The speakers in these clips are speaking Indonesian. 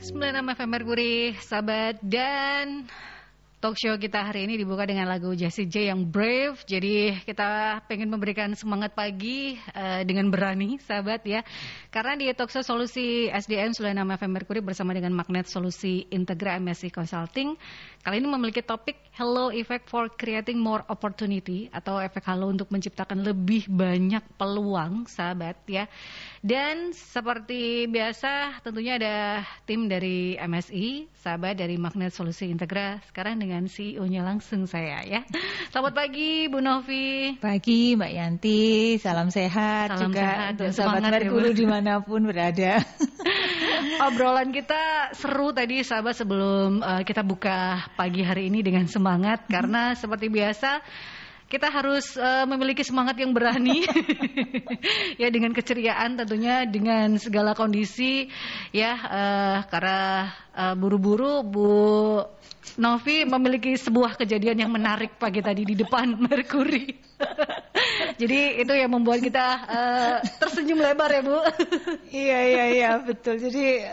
96 FM Mercury, sahabat, dan talk show kita hari ini dibuka dengan lagu Jessie J yang Brave. Jadi kita pengen memberikan semangat pagi dengan berani, sahabat ya. Karena di talk show Solusi SDM 96 FM Mercury bersama dengan Magnet Solusi Integra MSI Consulting, kali ini memiliki topik Halo Effect for Creating More Opportunity, atau efek halo untuk menciptakan lebih banyak peluang, sahabat ya. Dan seperti biasa tentunya ada tim dari MSI, sahabat dari Magnet Solusi Integra, sekarang dengan CEO-nya langsung saya ya. Selamat pagi Bu Novi. Pagi Mbak Yanti, salam sehat Salam juga sehat untuk dan sahabat Mercury dimanapun berada. Obrolan kita seru tadi, sahabat, sebelum kita buka pagi hari ini dengan semangat, karena seperti biasa kita harus memiliki semangat yang berani ya, dengan keceriaan tentunya, dengan segala kondisi ya, karena buru-buru Bu Novi memiliki sebuah kejadian yang menarik pagi tadi di depan Mercury. Jadi itu yang membuat kita tersenyum lebar ya Bu. Iya betul. Jadi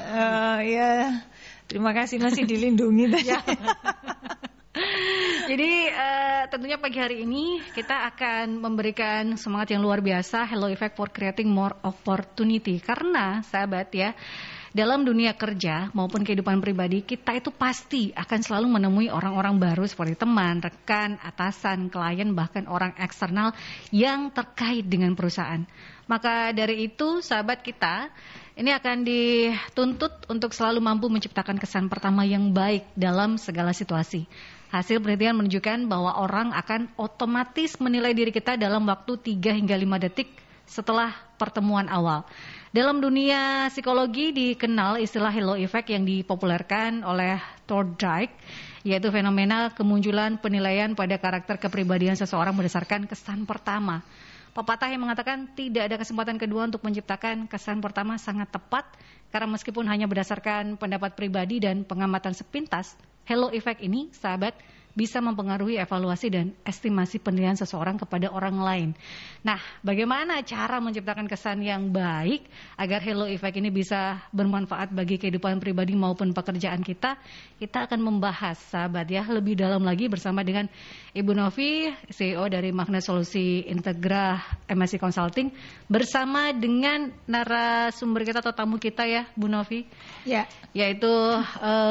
ya terima kasih masih dilindungi tadi. Ya. Jadi tentunya pagi hari ini kita akan memberikan semangat yang luar biasa, Hello Effect for Creating More Opportunity. Karena sahabat ya, dalam dunia kerja maupun kehidupan pribadi kita itu pasti akan selalu menemui orang-orang baru seperti teman, rekan, atasan, klien, bahkan orang eksternal yang terkait dengan perusahaan. Maka dari itu sahabat kita ini akan dituntut untuk selalu mampu menciptakan kesan pertama yang baik dalam segala situasi. Hasil penelitian menunjukkan bahwa orang akan otomatis menilai diri kita dalam waktu 3 hingga 5 detik setelah pertemuan awal. Dalam dunia psikologi dikenal istilah Halo Effect yang dipopulerkan oleh Thorndike, yaitu fenomena kemunculan penilaian pada karakter kepribadian seseorang berdasarkan kesan pertama. Pepatah yang mengatakan tidak ada kesempatan kedua untuk menciptakan kesan pertama sangat tepat, karena meskipun hanya berdasarkan pendapat pribadi dan pengamatan sepintas, Halo Effect ini, sahabat, bisa mempengaruhi evaluasi dan estimasi penilaian seseorang kepada orang lain. Nah, bagaimana cara menciptakan kesan yang baik agar Halo Effect ini bisa bermanfaat bagi kehidupan pribadi maupun pekerjaan kita? Kita akan membahas, sahabat ya, lebih dalam lagi bersama dengan Ibu Novi, CEO dari Magnet Solusi Integra MSI Consulting, bersama dengan narasumber kita atau tamu kita ya, Bu Novi. Ya. Yaitu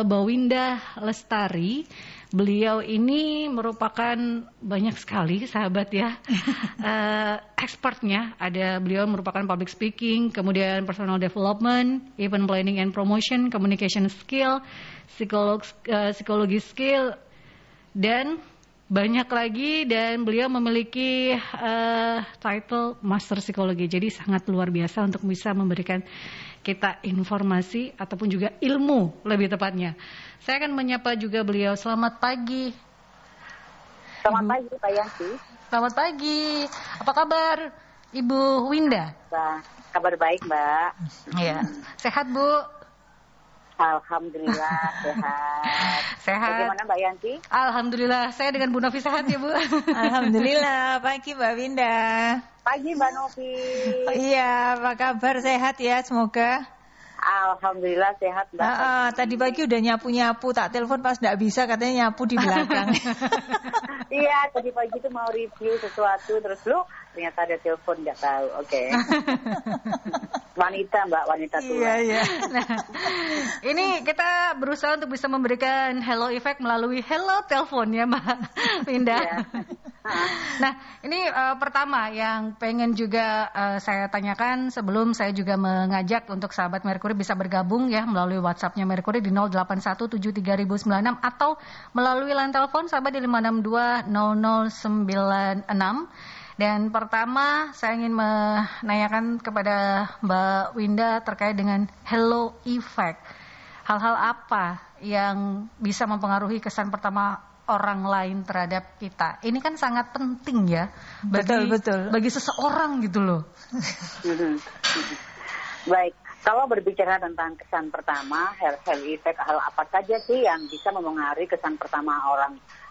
Mbak Winda Lestari. Beliau ini merupakan banyak sekali, sahabat ya, expertnya. Ada beliau merupakan public speaking, kemudian personal development, event planning and promotion, communication skill, psikologi skill, dan banyak lagi. Dan beliau memiliki title Master Psikologi. Jadi sangat luar biasa untuk bisa memberikan kita informasi ataupun juga ilmu lebih tepatnya. Saya akan menyapa juga beliau. Selamat pagi. Selamat pagi Pak Yanti. Selamat pagi. Apa kabar Ibu Winda? Kabar baik Mbak. Iya. Sehat Bu? Alhamdulillah sehat. Sehat. Bagaimana Mbak Yanti? Alhamdulillah. Saya dengan Bu Novi sehat ya Bu. Alhamdulillah. Pagi Mbak Winda. Pagi Mbak Novi. Oh, iya, apa kabar? Sehat ya semoga. Alhamdulillah sehat Mbak. Tadi pagi udah nyapu-nyapu, tak telepon pas nggak bisa, katanya nyapu di belakang. Iya, tadi pagi itu mau review sesuatu, terus lu ternyata ada telepon, nggak tahu. Oke. Wanita Mbak, wanita tua. Iya. Nah, ini kita berusaha untuk bisa memberikan Hello Effect melalui Hello telepon ya Mbak Winda. Iya. Nah, ini pertama yang pengen juga saya tanyakan sebelum saya juga mengajak untuk sahabat Mercury bisa bergabung ya melalui WhatsApp-nya Mercury di 08173096 atau melalui line telepon sahabat di 5620096. Dan pertama saya ingin menanyakan kepada Mbak Winda terkait dengan Halo Effect. Hal-hal apa yang bisa mempengaruhi kesan pertama orang lain terhadap kita? Ini kan sangat penting ya bagi seseorang gitu loh. Baik, kalau berbicara tentang kesan pertama, Halo Effect, hal apa saja sih yang bisa mempengaruhi kesan pertama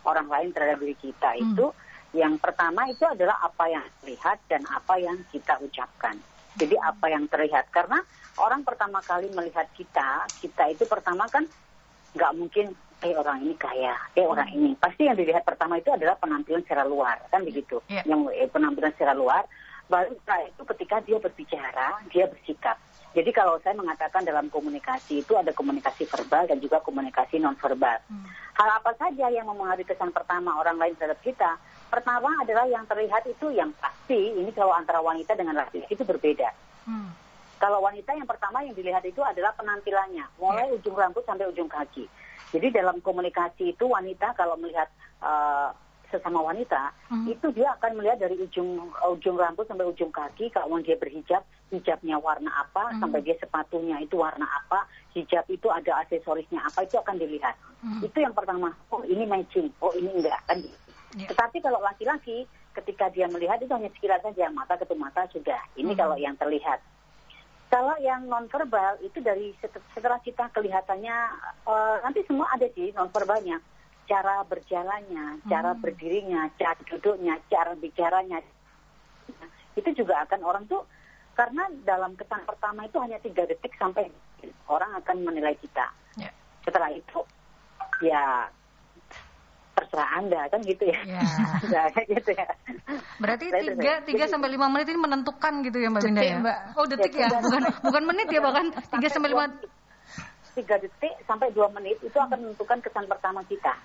orang lain terhadap diri kita itu? Yang pertama itu adalah apa yang lihat dan apa yang kita ucapkan. Jadi apa yang terlihat? Karena orang pertama kali melihat kita itu pertama kan nggak mungkin orang ini kaya, orang ini. Pasti yang dilihat pertama itu adalah penampilan secara luar, kan begitu. Yang penampilan secara luar, baru setelah itu ketika dia berbicara, dia bersikap. Jadi kalau saya mengatakan dalam komunikasi itu ada komunikasi verbal dan juga komunikasi non-verbal. Hal apa saja yang mempengaruhi kesan pertama orang lain terhadap kita? Pertama adalah yang terlihat itu yang pasti, ini kalau antara wanita dengan laki-laki itu berbeda. Kalau wanita yang pertama yang dilihat itu adalah penampilannya, mulai ujung rambut sampai ujung kaki. Jadi dalam komunikasi itu wanita kalau melihat sesama wanita, itu dia akan melihat dari ujung rambut sampai ujung kaki. Kalau dia berhijab, hijabnya warna apa, sampai dia sepatunya itu warna apa, hijab itu ada aksesorisnya apa, itu akan dilihat. Itu yang pertama, oh ini matching, oh ini enggak, kan. Tetapi kalau laki-laki, ketika dia melihat itu hanya sekilas saja, mata ketemu mata sudah. Ini kalau yang terlihat. Kalau yang nonverbal itu dari setelah kita kelihatannya nanti semua ada sih nonverbalnya, cara berjalannya, cara berdirinya, cara duduknya, cara bicaranya, itu juga akan orang tuh karena dalam kesan pertama itu hanya 3 detik sampai orang akan menilai kita. Setelah itu ya terserah Anda kan gitu ya. Gitu ya. Berarti 3 sampai 5 menit ini menentukan gitu ya Mbak Winda ya? Oh detik ya, bukan menit ya, bahkan 3 sampai 5 3 detik sampai 2 menit itu akan menentukan kesan pertama kita.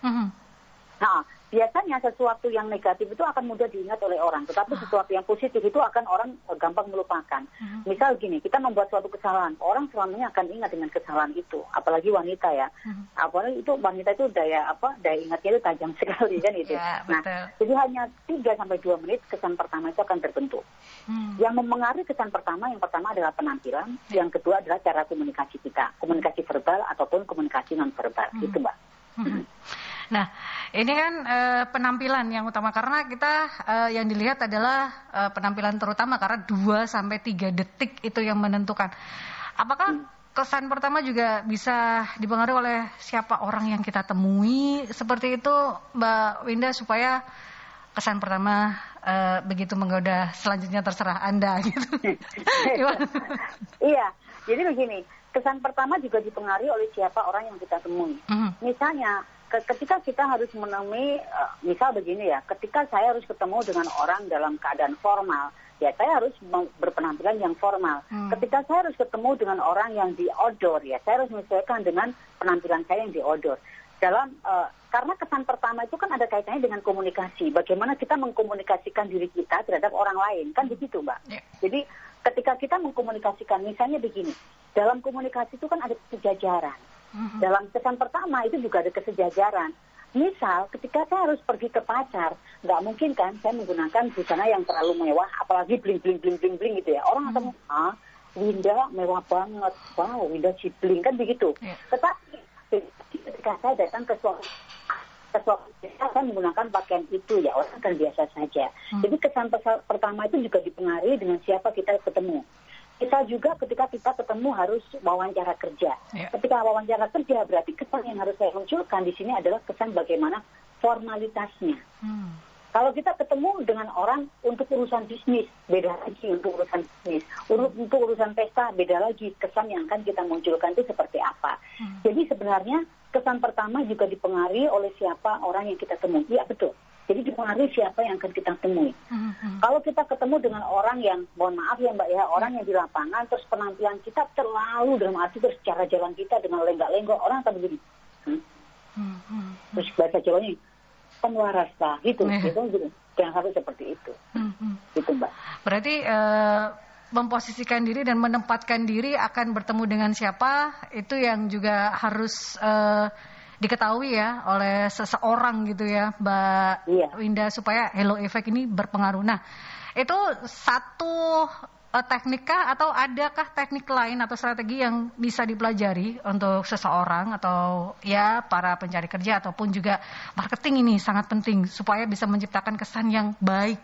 Nah, biasanya sesuatu yang negatif itu akan mudah diingat oleh orang, tetapi sesuatu yang positif itu akan orang gampang melupakan. Misal gini, kita membuat suatu kesalahan, orang selamanya akan ingat dengan kesalahan itu, apalagi wanita ya. Apalagi itu wanita itu daya ingatnya itu tajam sekali kan itu. Nah, jadi hanya 3 sampai 2 menit kesan pertama itu akan terbentuk. Yang mempengaruhi kesan pertama, yang pertama adalah penampilan, yang kedua adalah cara komunikasi kita, komunikasi verbal ataupun komunikasi non verbal. Itu Mbak. Nah, ini kan penampilan yang utama karena kita yang dilihat adalah penampilan terutama karena 2 sampai 3 detik itu yang menentukan. Apakah kesan pertama juga bisa dipengaruhi oleh siapa orang yang kita temui seperti itu Mbak Winda supaya kesan pertama begitu menggoda selanjutnya terserah Anda gitu. Iya, jadi begini, kesan pertama juga dipengaruhi oleh siapa orang yang kita temui. Misalnya ketika kita harus menemui, misal begini ya, ketika saya harus ketemu dengan orang dalam keadaan formal, ya saya harus berpenampilan yang formal. Ketika saya harus ketemu dengan orang yang di outdoor, ya saya harus menyesuaikan dengan penampilan saya yang di outdoor. Karena kesan pertama itu kan ada kaitannya dengan komunikasi. Bagaimana kita mengkomunikasikan diri kita terhadap orang lain, kan begitu Mbak. Jadi ketika kita mengkomunikasikan, misalnya begini, dalam komunikasi itu kan ada kesejajaran. Dalam kesan pertama itu juga ada kesejajaran. Misal ketika saya harus pergi ke pacar, nggak mungkin kan saya menggunakan busana yang terlalu mewah, apalagi bling gitu ya. Orang akan Winda mewah banget, wow Winda cibling kan begitu. Tetapi ketika saya datang ke suatu saya akan menggunakan pakaian itu ya orang akan biasa saja. Jadi kesan pertama itu juga dipengaruhi dengan siapa kita ketemu. Kita juga ketika kita ketemu harus wawancara kerja. Ketika wawancara kerja berarti kesan yang harus saya munculkan di sini adalah kesan bagaimana formalitasnya. Kalau kita ketemu dengan orang untuk urusan bisnis, beda lagi untuk urusan bisnis. Untuk urusan pesta, beda lagi. Kesan yang akan kita munculkan itu seperti apa. Jadi sebenarnya kesan pertama juga dipengaruhi oleh siapa orang yang kita temui. Iya betul. Jadi dipengaruhi siapa yang akan kita temui. Kalau kita ketemu dengan orang yang, mohon maaf ya Mbak ya, orang yang di lapangan, terus penampilan kita terlalu dalam arti terus cara jalan kita dengan lenggak-lenggok, orang akan begini. Terus bahasa Jawanya, pemuarasta, gitu. Jangan sampai seperti itu. Gitu Mbak. Berarti memposisikan diri dan menempatkan diri akan bertemu dengan siapa, itu yang juga harus diketahui ya oleh seseorang gitu ya Mbak Winda supaya halo effect ini berpengaruh. Nah itu satu teknik kah atau adakah teknik lain atau strategi yang bisa dipelajari untuk seseorang atau ya para pencari kerja ataupun juga marketing ini sangat penting supaya bisa menciptakan kesan yang baik.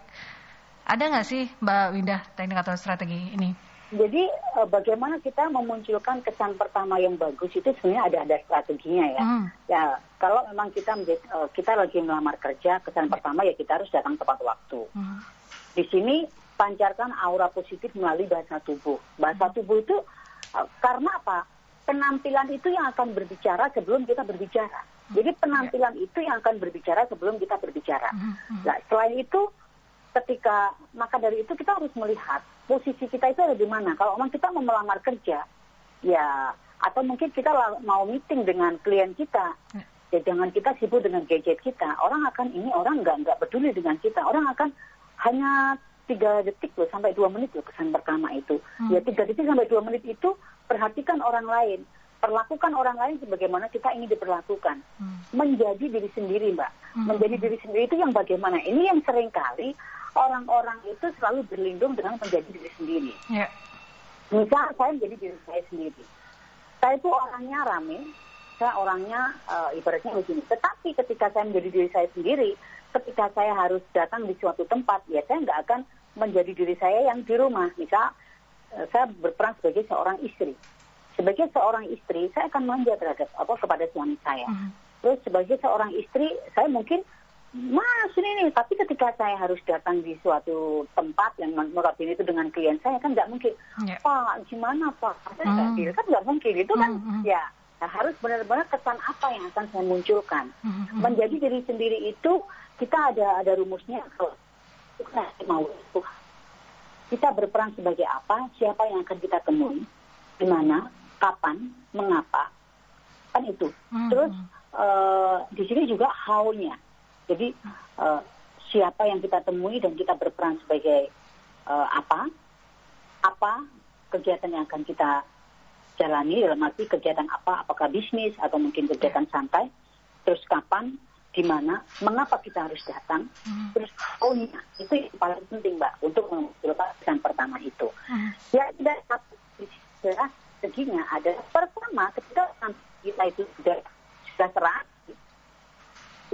Ada nggak sih Mbak Winda teknik atau strategi ini? Jadi bagaimana kita memunculkan kesan pertama yang bagus itu sebenarnya ada strateginya ya. Ya kalau memang kita lagi melamar kerja, kesan pertama ya kita harus datang tepat waktu. Di sini pancarkan aura positif melalui bahasa tubuh. Bahasa tubuh itu karena apa? Penampilan itu yang akan berbicara sebelum kita berbicara. Jadi penampilan itu yang akan berbicara sebelum kita berbicara. Nah, selain itu, maka dari itu kita harus melihat posisi kita itu ada di mana. Kalau memang kita mau melamar kerja, ya, atau mungkin kita mau meeting dengan klien kita, ya jangan kita sibuk dengan gadget kita. Orang nggak peduli dengan kita. Orang akan hanya 3 detik loh, sampai 2 menit loh kesan pertama itu. Ya 3 detik sampai 2 menit itu perhatikan orang lain. Perlakukan orang lain sebagaimana kita ingin diperlakukan. Menjadi diri sendiri, Mbak. Menjadi diri sendiri itu yang bagaimana? Ini yang seringkali orang-orang itu selalu berlindung dengan menjadi diri sendiri. Yeah. Misal saya menjadi diri saya sendiri. Saya itu orangnya rame, saya orangnya ibaratnya begini. Tetapi ketika saya menjadi diri saya sendiri, ketika saya harus datang di suatu tempat, ya saya nggak akan menjadi diri saya yang di rumah. Misal saya berperan sebagai seorang istri. Sebagai seorang istri, saya akan manja kepada suami saya. Terus sebagai seorang istri, saya mungkin ini. Tapi ketika saya harus datang di suatu tempat yang notabene itu dengan klien saya, kan nggak mungkin. Pak, gimana Pak? Saya kan nggak mungkin. Itu kan ya harus benar-benar kesan apa yang akan saya munculkan. Menjadi diri sendiri itu kita ada rumusnya. Kalau mau kita berperan sebagai apa? Siapa yang akan kita temui? Di mana? Kapan, mengapa, kan itu. Terus di sini juga how-nya. Jadi siapa yang kita temui dan kita berperan sebagai apa kegiatan yang akan kita jalani, dalam arti kegiatan apa, apakah bisnis atau mungkin kegiatan santai. Terus kapan, di mana, mengapa kita harus datang. Terus how-nya, itu yang paling penting Mbak untuk mengumpulkan pesan pertama itu. Ya tidak jelas. Seginya ada pertama ketika kita itu sudah serah.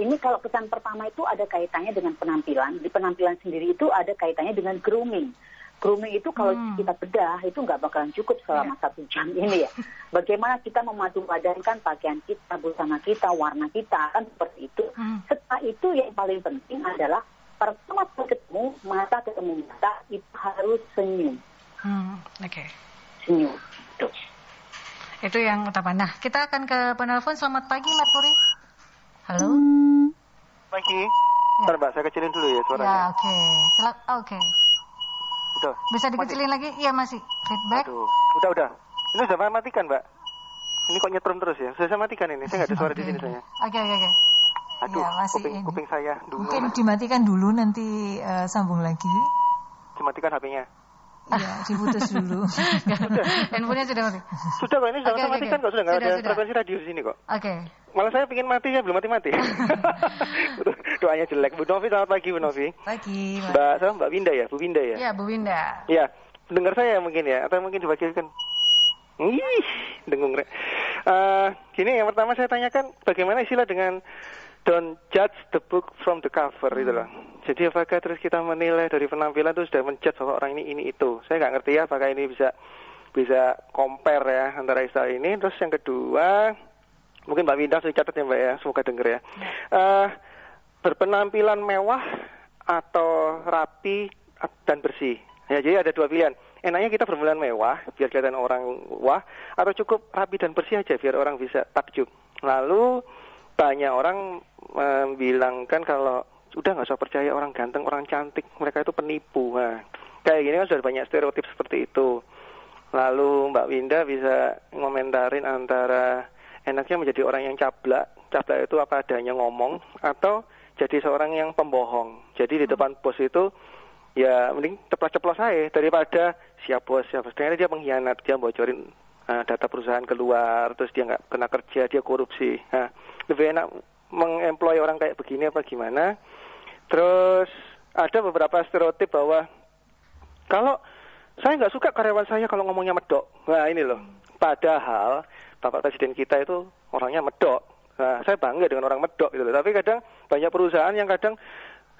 Ini kalau pesan pertama itu ada kaitannya dengan penampilan. Di penampilan sendiri itu ada kaitannya dengan grooming. Grooming itu kalau kita bedah itu nggak bakalan cukup selama 1 jam ini ya. Bagaimana kita memadupadankan pakaian kita, busana kita, warna kita, kan seperti itu. Setelah itu yang paling penting adalah pertama ketemu mata itu harus senyum. Senyum. Itu yang utama. Nah, kita akan ke penelpon. Selamat pagi, Mbak Puri. Halo. Pagi. Bentar, Mbak, saya kecilin dulu ya suaranya. Ya, oke. Udah. Bisa dikecilin lagi? Iya, masih. Feedback. Aduh, udah. Ini sudah saya matikan, Mbak. Ini kok nyetrum terus ya? Sudah saya matikan ini. Saya nggak ada suara di sini saya. Oke. Aduh, ya, kuping saya dulu. Mungkin dimatikan dulu, nanti sambung lagi. Dimatikan HP-nya. Iya, diputus dulu. Handphonenya sudah mati. Sudah kok, ini sudah saya matikan kok, sudah nggak ada frekuensi radio di sini kok. Oke. Malah saya pengen mati ya, belum mati. Doanya jelek. Bu Novi, selamat pagi Bu Novi. Pagi. Mbak Winda ya, Bu Winda ya. Iya, Bu Winda. Iya, dengar saya mungkin ya, atau mungkin dibagikan. Dengung rek. Gini, yang pertama saya tanyakan bagaimana istilah dengan don't judge the book from the cover itu loh. Jadi apakah terus kita menilai dari penampilan itu sudah menjudge bahwa orang ini itu. Saya nggak ngerti ya apakah ini bisa compare ya antara istilah ini. Terus yang kedua, mungkin Mbak Winda sudah catat ya Mbak ya, semoga denger ya. Berpenampilan mewah atau rapi dan bersih. Ya, jadi ada 2 pilihan. Enaknya kita berpenampilan mewah biar kelihatan orang wah, atau cukup rapi dan bersih aja biar orang bisa takjub. Lalu banyak orang membilangkan kalau udah nggak usah percaya orang ganteng, orang cantik, mereka itu penipu. Nah, kayak gini kan sudah banyak stereotip seperti itu. Lalu Mbak Winda bisa ngomentarin antara enaknya menjadi orang yang cablak itu apa adanya ngomong, atau jadi seorang yang pembohong. Jadi di depan bos itu ya mending ceplos-ceplos saya daripada siap bos. Ternyata dia pengkhianat, dia bocorin data perusahaan keluar, terus dia nggak kena kerja, dia korupsi. Nah, lebih enak mengemploy orang kayak begini apa gimana? Terus ada beberapa stereotip bahwa kalau saya nggak suka karyawan saya kalau ngomongnya medok. Nah ini loh, padahal Bapak Presiden kita itu orangnya medok. Nah, saya bangga dengan orang medok gitu loh. Tapi kadang banyak perusahaan yang kadang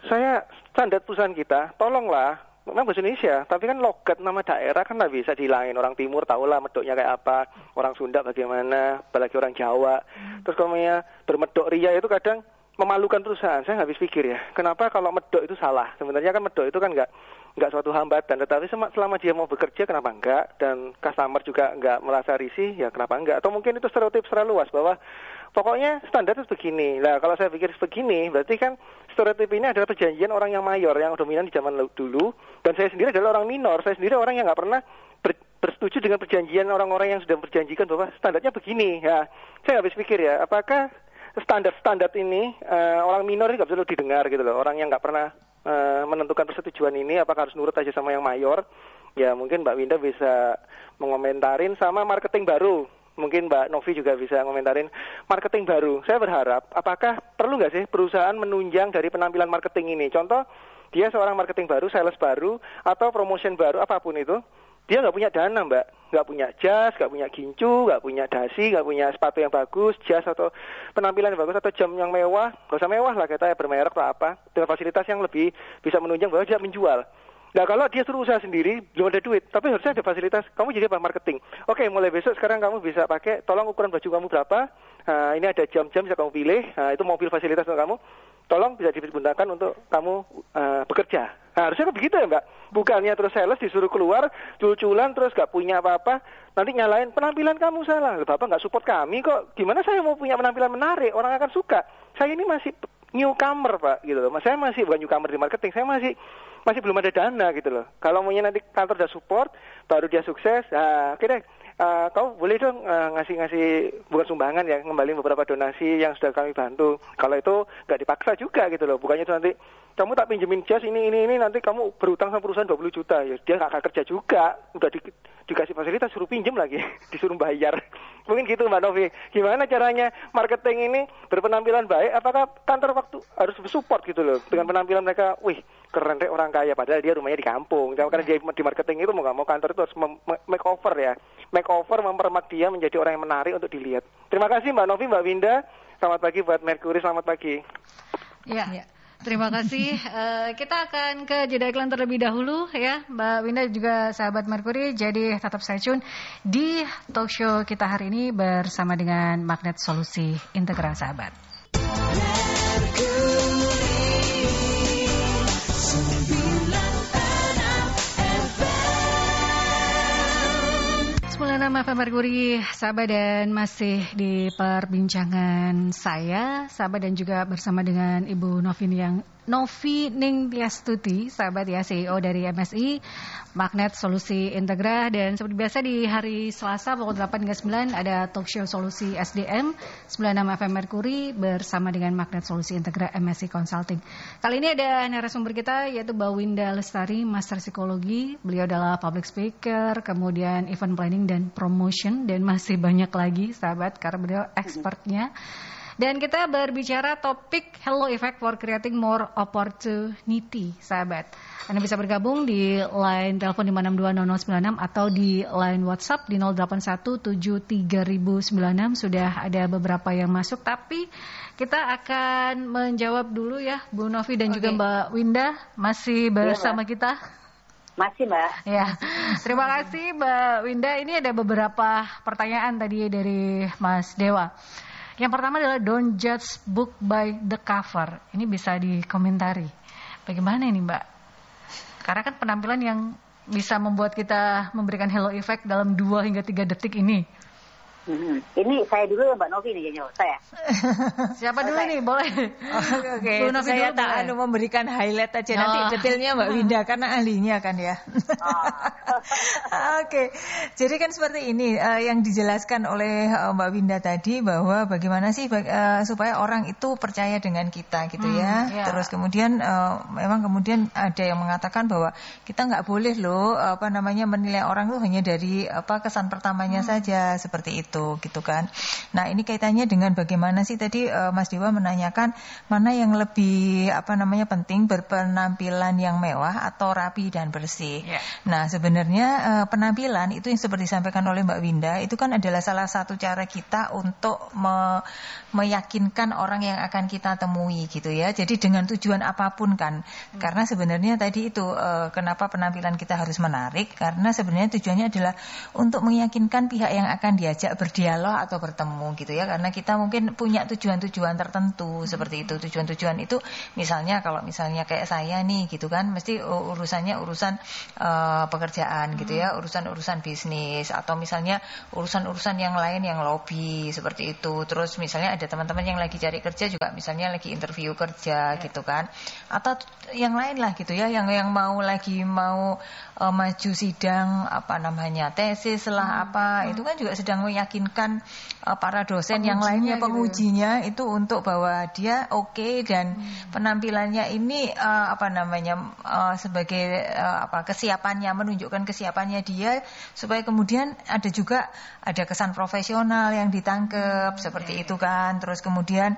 saya standar perusahaan kita, tolonglah, memang bahasa Indonesia, tapi kan logat nama daerah kan nggak bisa dihilangin. Orang Timur tahulah medoknya kayak apa, orang Sunda bagaimana, apalagi orang Jawa. Terus kalau bermedok ria itu kadang memalukan perusahaan. Saya nggak habis pikir ya, kenapa kalau medok itu salah? Sebenarnya kan medok itu kan nggak nggak suatu hambatan. Tetapi selama dia mau bekerja, kenapa enggak? Dan customer juga nggak merasa risih, ya kenapa enggak? Atau mungkin itu stereotip secara luas bahwa pokoknya standar itu begini. Nah, kalau saya pikir begini, berarti kan stereotip ini adalah perjanjian orang yang mayor, yang dominan di zaman dulu. Dan saya sendiri adalah orang minor. Saya sendiri orang yang nggak pernah bersetuju dengan perjanjian orang-orang yang sudah berjanjikan bahwa standarnya begini. Ya, saya habis pikir ya, apakah standar ini orang minor ini nggak perlu didengar gitu loh. Orang yang nggak pernah menentukan persetujuan ini, apakah harus nurut aja sama yang mayor? Ya mungkin Mbak Winda bisa mengomentarin sama marketing baru. Mungkin Mbak Novi juga bisa ngomentarin marketing baru. Saya berharap, apakah perlu nggak sih perusahaan menunjang dari penampilan marketing ini? Contoh, dia seorang marketing baru, sales baru, atau promotion baru, apapun itu. Dia nggak punya dana, Mbak. Nggak punya jas, nggak punya gincu, nggak punya dasi, nggak punya sepatu yang bagus, jas atau penampilan yang bagus, atau jam yang mewah. Nggak usah mewah lah, kita bermerek atau apa. Dengan fasilitas yang lebih bisa menunjang bahwa dia menjual. Nah, kalau dia suruh usaha sendiri, belum ada duit. Tapi harusnya ada fasilitas. Kamu jadi apa? Marketing. Oke, mulai besok sekarang kamu bisa pakai, tolong ukuran baju kamu berapa. Ini ada jam-jam bisa kamu pilih. Itu mobil fasilitas untuk kamu. Tolong bisa digunakan untuk kamu bekerja. Nah, harusnya kan begitu ya, Mbak. Bukannya terus sales disuruh keluar, cul-culan terus gak punya apa-apa. Nanti nyalain penampilan kamu salah. Bapak gak support kami kok. Gimana saya mau punya penampilan menarik? Orang akan suka. Saya ini masih newcomer, Pak, gitu loh. Saya masih bukan newcomer di marketing. Saya masih belum ada dana gitu loh. Kalau maunya nanti kantor udah support, baru dia sukses. Oke deh. Kau boleh dong ngasih bukan sumbangan ya, ngembaliin beberapa donasi yang sudah kami bantu. Kalau itu nggak dipaksa juga gitu loh. Bukannya itu nanti kamu tak pinjemin jas ini nanti kamu berutang sama perusahaan 20 juta. Ya dia nggak akan kerja juga. Udah dikasih fasilitas suruh pinjem lagi, disuruh bayar. Mungkin gitu Mbak Novi. Gimana caranya marketing ini berpenampilan baik? Apakah kantor waktu harus support gitu loh dengan penampilan mereka? Wih, keren deh orang kaya, padahal dia rumahnya di kampung. Karena dia di marketing itu mau nggak mau kantor itu harus makeover ya. Makeover mempermak dia menjadi orang yang menarik untuk dilihat. Terima kasih Mbak Novi, Mbak Winda. Selamat pagi buat Mercury, selamat pagi. Ya. Terima kasih. Kita akan ke jeda iklan terlebih dahulu ya, Mbak Winda juga sahabat Mercury. Jadi tetap stay tune di talk show kita hari ini bersama dengan Magnet Solusi Integra, sahabat. 96 FM Mercury, sahabat, dan masih di perbincangan saya, sahabat, dan juga bersama dengan Ibu Novi Ningtyastuti, sahabat ya, CEO dari MSI Magnet Solusi Integra. Dan seperti biasa di hari Selasa pukul 8 hingga 9 ada talk show Solusi SDM 96 FM Mercury bersama dengan Magnet Solusi Integra MSI Consulting. Kali ini ada narasumber kita yaitu Mbak Winda Lestari, Master Psikologi. Beliau adalah public speaker, kemudian event planning dan promotion, dan masih banyak lagi sahabat karena beliau expertnya. Dan kita berbicara topik Hello Effect for Creating More Opportunity, sahabat. Anda bisa bergabung di line telepon 5620096 atau di line WhatsApp di 08173096. Sudah ada beberapa yang masuk, tapi kita akan menjawab dulu ya, Bu Novi dan juga Mbak Winda masih bersama kita. Masih, Mbak. Ya, terima kasih Mbak Winda. Ini ada beberapa pertanyaan tadi dari Mas Dewa. Yang pertama adalah don't judge book by the cover. Ini bisa dikomentari. Bagaimana ini Mbak? Karena kan penampilan yang bisa membuat kita memberikan hello effect dalam 2 hingga 3 detik ini. Ini saya dulu Mbak Novi nih yang saya. Siapa dulu nih? Boleh. Oke. Saya tak memberikan highlight aja, nanti detailnya Mbak Winda karena ahlinya kan ya. Oke. Jadi kan seperti ini yang dijelaskan oleh Mbak Winda tadi, bahwa bagaimana sih supaya orang itu percaya dengan kita gitu ya. Terus kemudian memang kemudian ada yang mengatakan bahwa kita nggak boleh loh menilai orang itu hanya dari kesan pertamanya saja seperti itu. Gitu kan. Nah, ini kaitannya dengan bagaimana sih tadi Mas Dewa menanyakan mana yang lebih penting, berpenampilan yang mewah atau rapi dan bersih. Nah, sebenarnya penampilan itu yang seperti disampaikan oleh Mbak Winda itu kan adalah salah satu cara kita untuk meyakinkan orang yang akan kita temui gitu ya. Jadi dengan tujuan apapun kan. Karena sebenarnya tadi itu kenapa penampilan kita harus menarik, karena sebenarnya tujuannya adalah untuk meyakinkan pihak yang akan diajak berdialog atau bertemu gitu ya, karena kita mungkin punya tujuan-tujuan tertentu seperti itu. Tujuan-tujuan itu misalnya kalau misalnya kayak saya nih gitu kan, mesti urusannya urusan pekerjaan gitu ya, urusan-urusan bisnis, atau misalnya urusan-urusan yang lain yang lobby seperti itu. Terus misalnya ada teman-teman yang lagi cari kerja juga, misalnya lagi interview kerja gitu kan, atau yang lain lah gitu ya, yang mau maju sidang apa namanya tesis lah itu kan juga sedang meyakinkan para dosen yang lainnya, pengujinya gitu. Itu untuk bahwa dia oke dan penampilannya ini sebagai kesiapannya, menunjukkan kesiapannya dia, supaya kemudian ada kesan profesional yang ditangkap seperti itu kan. Terus kemudian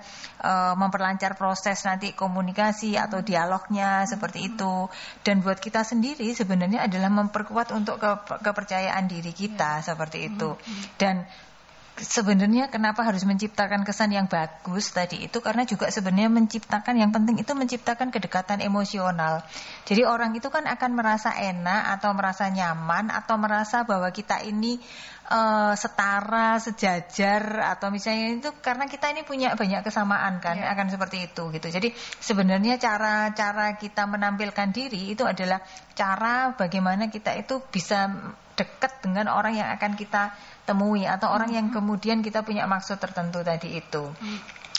memperlancar proses nanti komunikasi atau dialognya seperti itu. Dan buat kita sendiri sebenarnya adalah memperkuat untuk kepercayaan diri kita seperti itu. Dan sebenarnya kenapa harus menciptakan kesan yang bagus tadi itu, karena juga sebenarnya yang penting itu menciptakan kedekatan emosional. Jadi orang itu kan akan merasa enak atau merasa nyaman atau merasa bahwa kita ini setara, sejajar, atau misalnya itu karena kita ini punya banyak kesamaan kan, akan seperti itu gitu. Jadi sebenarnya cara kita menampilkan diri itu adalah cara bagaimana kita itu bisa dekat dengan orang yang akan kita temui, atau orang yang kemudian kita punya maksud tertentu tadi itu.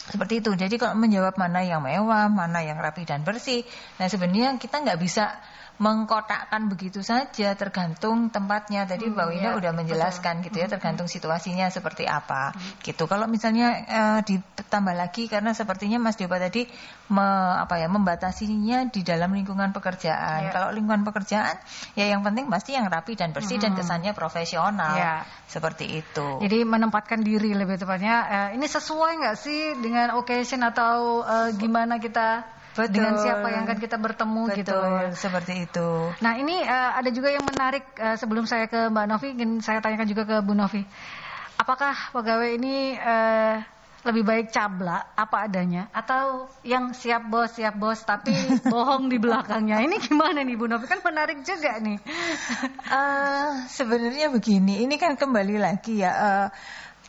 Seperti itu. Jadi kalau menjawab mana yang mewah, mana yang rapi dan bersih, nah sebenarnya kita nggak bisa mengkotakkan begitu saja, tergantung tempatnya. Tadi Mbak Winda udah menjelaskan gitu ya, tergantung situasinya seperti apa gitu. Kalau misalnya ditambah lagi, karena sepertinya Mas Diopa tadi membatasinya di dalam lingkungan pekerjaan. Kalau lingkungan pekerjaan ya yang penting pasti yang rapi dan bersih dan kesannya profesional seperti itu. Jadi menempatkan diri lebih tepatnya, ini sesuai nggak sih dengan occasion atau gimana kita dengan siapa yang akan kita bertemu gitu ya. Seperti itu. Nah ini ada juga yang menarik, sebelum saya ke Mbak Novi, ingin saya tanyakan juga ke Bu Novi. Apakah pegawai ini lebih baik cablak apa adanya, atau yang siap bos tapi bohong di belakangnya? Ini gimana nih Bu Novi? Kan menarik juga nih. Sebenarnya begini, ini kan kembali lagi ya,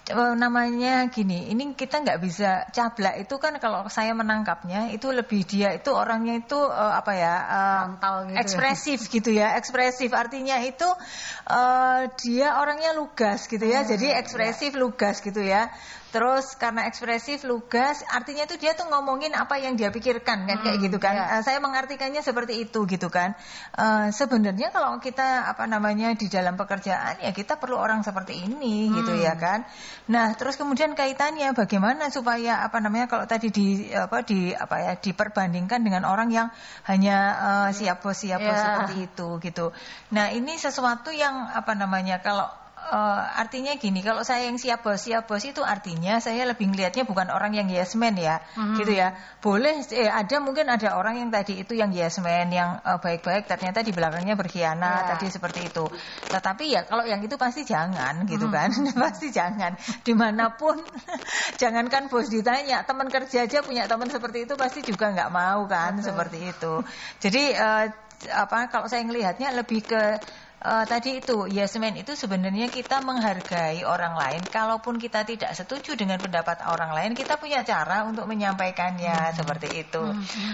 namanya gini, ini kita nggak bisa cablak. Itu kan kalau saya menangkapnya itu lebih dia itu orangnya itu gitu, ekspresif gitu ya, ekspresif artinya itu dia orangnya lugas gitu ya, jadi ekspresif lugas gitu ya. Terus karena ekspresif lugas artinya itu dia tuh ngomongin apa yang dia pikirkan kan, kayak gitu kan. Saya mengartikannya seperti itu gitu kan. Sebenarnya kalau kita di dalam pekerjaan ya kita perlu orang seperti ini gitu ya kan. Nah, terus kemudian kaitannya bagaimana supaya kalau tadi diperbandingkan dengan orang yang hanya siap bos seperti itu gitu. Nah, ini sesuatu yang kalau artinya gini, kalau saya yang siap bos itu artinya saya lebih melihatnya bukan orang yang yes man ya, gitu ya. Boleh mungkin ada orang yang tadi itu yang yes man, yang baik-baik ternyata di belakangnya berkhianat tadi seperti itu. Tetapi ya kalau yang itu pasti jangan gitu kan, pasti jangan. Dimanapun, jangankan bos ditanya, teman kerja aja punya teman seperti itu pasti juga nggak mau kan, seperti itu. Jadi kalau saya melihatnya lebih ke tadi itu, yes man itu sebenarnya kita menghargai orang lain. Kalaupun kita tidak setuju dengan pendapat orang lain, kita punya cara untuk menyampaikannya seperti itu.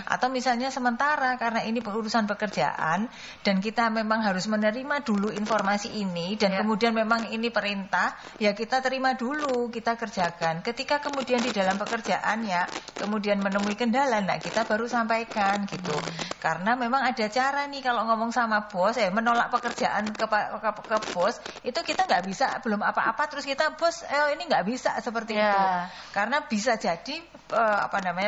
Atau misalnya sementara karena ini urusan pekerjaan dan kita memang harus menerima dulu informasi ini dan kemudian memang ini perintah, ya kita terima dulu, kita kerjakan. Ketika kemudian di dalam pekerjaannya kemudian menemui kendala, nah kita baru sampaikan gitu. Karena memang ada cara nih kalau ngomong sama bos, menolak pekerjaan ke bos itu kita nggak bisa, belum apa-apa terus kita bos ini nggak bisa seperti itu, karena bisa jadi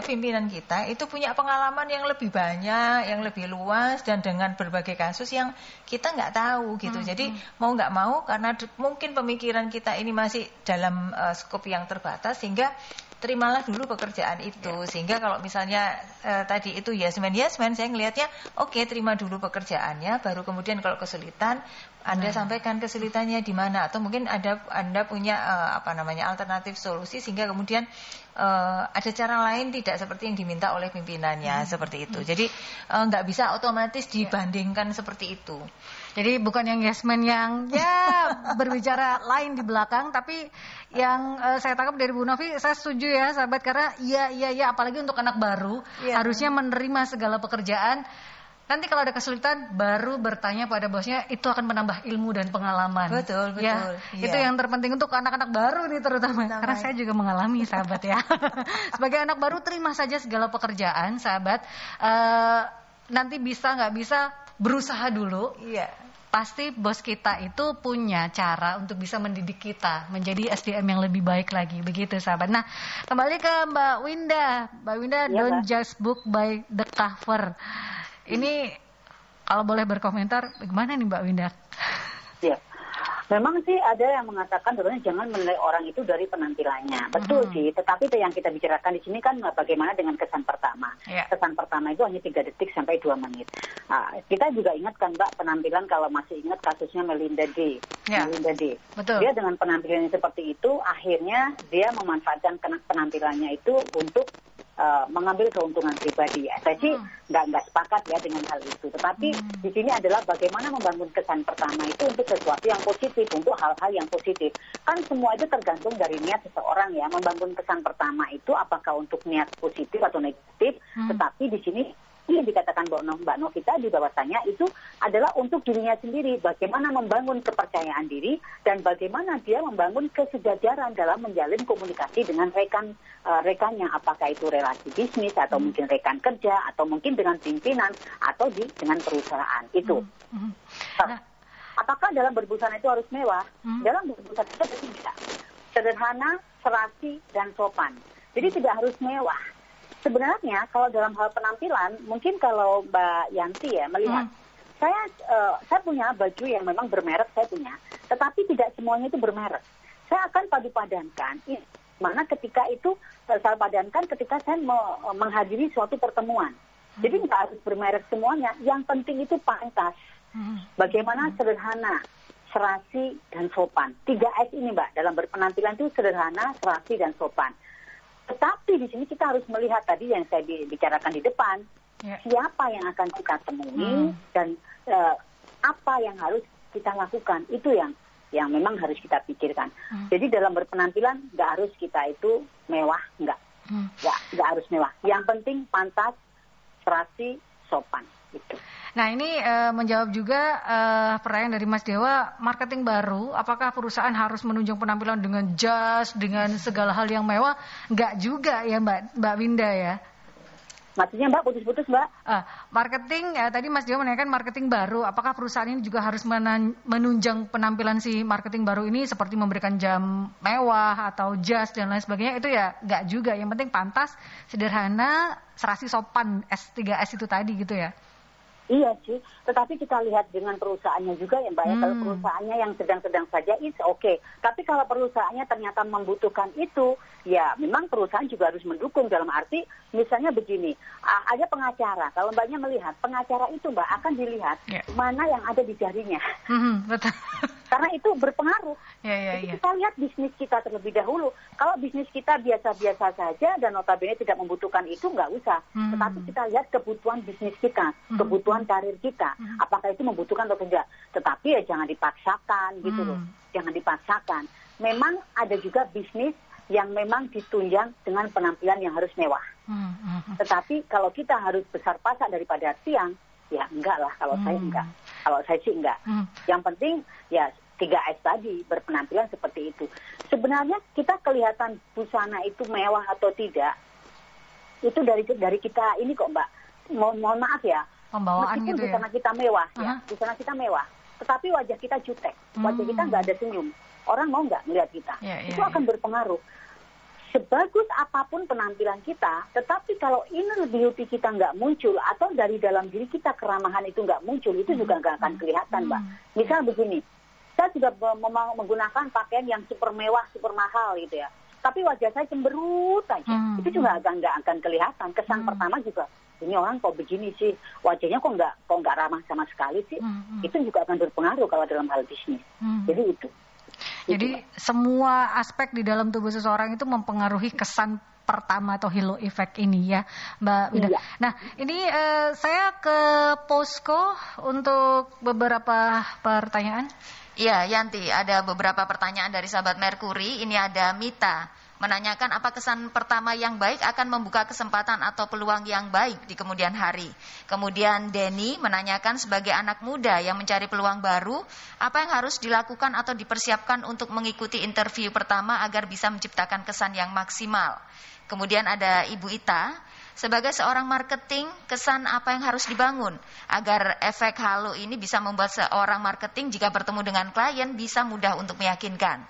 pimpinan kita itu punya pengalaman yang lebih banyak, yang lebih luas dan dengan berbagai kasus yang kita nggak tahu gitu. Jadi mau nggak mau karena mungkin pemikiran kita ini masih dalam skop yang terbatas, sehingga terimalah dulu pekerjaan itu. Sehingga kalau misalnya tadi itu yes man, saya ngelihatnya oke, terima dulu pekerjaannya, baru kemudian kalau kesulitan Anda sampaikan kesulitannya di mana, atau mungkin Anda punya alternatif solusi, sehingga kemudian ada cara lain tidak seperti yang diminta oleh pimpinannya seperti itu. Jadi nggak bisa otomatis dibandingkan seperti itu. Jadi bukan yang yes man yang berbicara lain di belakang, tapi yang saya tangkap dari Bu Novi, saya setuju ya sahabat, karena iya apalagi untuk anak baru harusnya menerima segala pekerjaan. Nanti kalau ada kesulitan baru bertanya pada bosnya, itu akan menambah ilmu dan pengalaman. Betul. Ya, itu yang terpenting untuk anak-anak baru nih terutama. Karena saya juga mengalami sahabat ya. Sebagai anak baru terima saja segala pekerjaan sahabat. Nanti bisa nggak bisa berusaha dulu. Iya. Pasti bos kita itu punya cara untuk bisa mendidik kita menjadi SDM yang lebih baik lagi, begitu sahabat. Nah, kembali ke Mbak Winda. Mbak Winda, don't judge book by the cover. Ini kalau boleh berkomentar, bagaimana nih Mbak Winda? Ya, memang sih ada yang mengatakan sebenarnya jangan menilai orang itu dari penampilannya. Betul sih, tetapi yang kita bicarakan di sini kan bagaimana dengan kesan pertama. Kesan pertama itu hanya 3 detik sampai 2 menit. Nah, kita juga ingatkan Mbak penampilan, kalau masih ingat kasusnya Melinda D. Melinda D. Betul. Dia dengan penampilan seperti itu, akhirnya dia memanfaatkan penampilannya itu untuk mengambil keuntungan pribadi. Saya sih nggak sepakat ya dengan hal itu. Tetapi di sini adalah bagaimana membangun kesan pertama itu untuk sesuatu yang positif, untuk hal-hal yang positif. Kan semua itu tergantung dari niat seseorang ya. Membangun kesan pertama itu apakah untuk niat positif atau negatif. Tetapi di sini yang dikatakan Mbak Novi tadi bahwasanya itu adalah untuk dirinya sendiri, bagaimana membangun kepercayaan diri dan bagaimana dia membangun kesejajaran dalam menjalin komunikasi dengan rekannya, apakah itu relasi bisnis atau mungkin rekan kerja atau mungkin dengan pimpinan atau dengan perusahaan itu. Apakah dalam berbusana itu harus mewah? Dalam berbusana itu tidak. Sederhana, serasi, dan sopan. Jadi tidak harus mewah. Sebenarnya kalau dalam hal penampilan, mungkin kalau Mbak Yanti ya melihat, saya punya baju yang memang bermerek, saya punya, tetapi tidak semuanya itu bermerek. Saya akan padu-padankan, mana ketika itu saya padankan ketika saya menghadiri suatu pertemuan. Jadi nggak harus bermerek semuanya, yang penting itu pantas. Bagaimana sederhana, serasi, dan sopan. 3S ini Mbak, dalam berpenampilan itu sederhana, serasi, dan sopan. Tetapi di sini kita harus melihat tadi yang saya bicarakan di depan, siapa yang akan kita temui dan apa yang harus kita lakukan, itu yang memang harus kita pikirkan. Jadi dalam berpenampilan nggak harus kita itu mewah, nggak harus mewah. Yang penting pantas, serasi, sopan itu. Nah ini menjawab juga pertanyaan dari Mas Dewa, marketing baru, apakah perusahaan harus menunjang penampilan dengan jas, dengan segala hal yang mewah? Enggak juga ya Mbak Winda ya? Maksudnya Mbak putus-putus Mbak? Marketing, tadi Mas Dewa menanyakan marketing baru, apakah perusahaan ini juga harus menunjang penampilan si marketing baru ini seperti memberikan jam mewah atau jas dan lain sebagainya? Itu ya enggak juga, yang penting pantas, sederhana, serasi, sopan, S3S itu tadi gitu ya? Iya sih, tetapi kita lihat dengan perusahaannya juga ya Mbak ya. Kalau perusahaannya yang sedang-sedang saja it's okay. Tapi kalau perusahaannya ternyata membutuhkan itu, ya memang perusahaan juga harus mendukung. Dalam arti misalnya begini, ada pengacara. Kalau Mbaknya melihat pengacara itu Mbak akan dilihat mana yang ada di jarinya. Betul. Karena itu berpengaruh. Jadi kita lihat bisnis kita terlebih dahulu. Kalau bisnis kita biasa-biasa saja dan notabene tidak membutuhkan itu, nggak usah. Tetapi kita lihat kebutuhan bisnis kita, kebutuhan karir kita. Apakah itu membutuhkan atau tidak. Tetapi ya jangan dipaksakan gitu loh. Jangan dipaksakan. Memang ada juga bisnis yang memang ditunjang dengan penampilan yang harus mewah. Tetapi kalau kita harus besar pasak daripada tiang, ya enggak lah, kalau saya enggak. Kalau saya sih enggak. Yang penting ya 3S tadi, berpenampilan seperti itu. Sebenarnya kita kelihatan busana itu mewah atau tidak, itu dari kita ini kok Mbak. Mohon maaf ya. Pembawaan meskipun gitu ya. Busana kita mewah ya, busana kita mewah. Tetapi wajah kita jutek, wajah kita nggak ada senyum. Orang mau nggak melihat kita? Itu akan berpengaruh. Sebagus apapun penampilan kita, tetapi kalau inner beauty kita nggak muncul atau dari dalam diri kita keramahan itu nggak muncul, itu juga nggak akan kelihatan, Mbak. Misal begini, saya sudah menggunakan pakaian yang super mewah, super mahal gitu ya, tapi wajah saya cemberut aja, itu juga nggak akan kelihatan. Kesan pertama juga, ini orang kok begini sih, wajahnya kok nggak ramah sama sekali sih, itu juga akan berpengaruh kalau dalam hal bisnis. Jadi itu. Jadi semua aspek di dalam tubuh seseorang itu mempengaruhi kesan pertama atau halo effect ini ya, Mbak Winda. Iya. Nah, ini saya ke Posko untuk beberapa pertanyaan. Iya, Yanti, ada beberapa pertanyaan dari sahabat Merkuri. Ini ada Mita menanyakan apa kesan pertama yang baik akan membuka kesempatan atau peluang yang baik di kemudian hari. Kemudian Denny menanyakan sebagai anak muda yang mencari peluang baru, apa yang harus dilakukan atau dipersiapkan untuk mengikuti interview pertama agar bisa menciptakan kesan yang maksimal. Kemudian ada Ibu Ita, sebagai seorang marketing, kesan apa yang harus dibangun agar efek halo ini bisa membuat seorang marketing jika bertemu dengan klien bisa mudah untuk meyakinkan.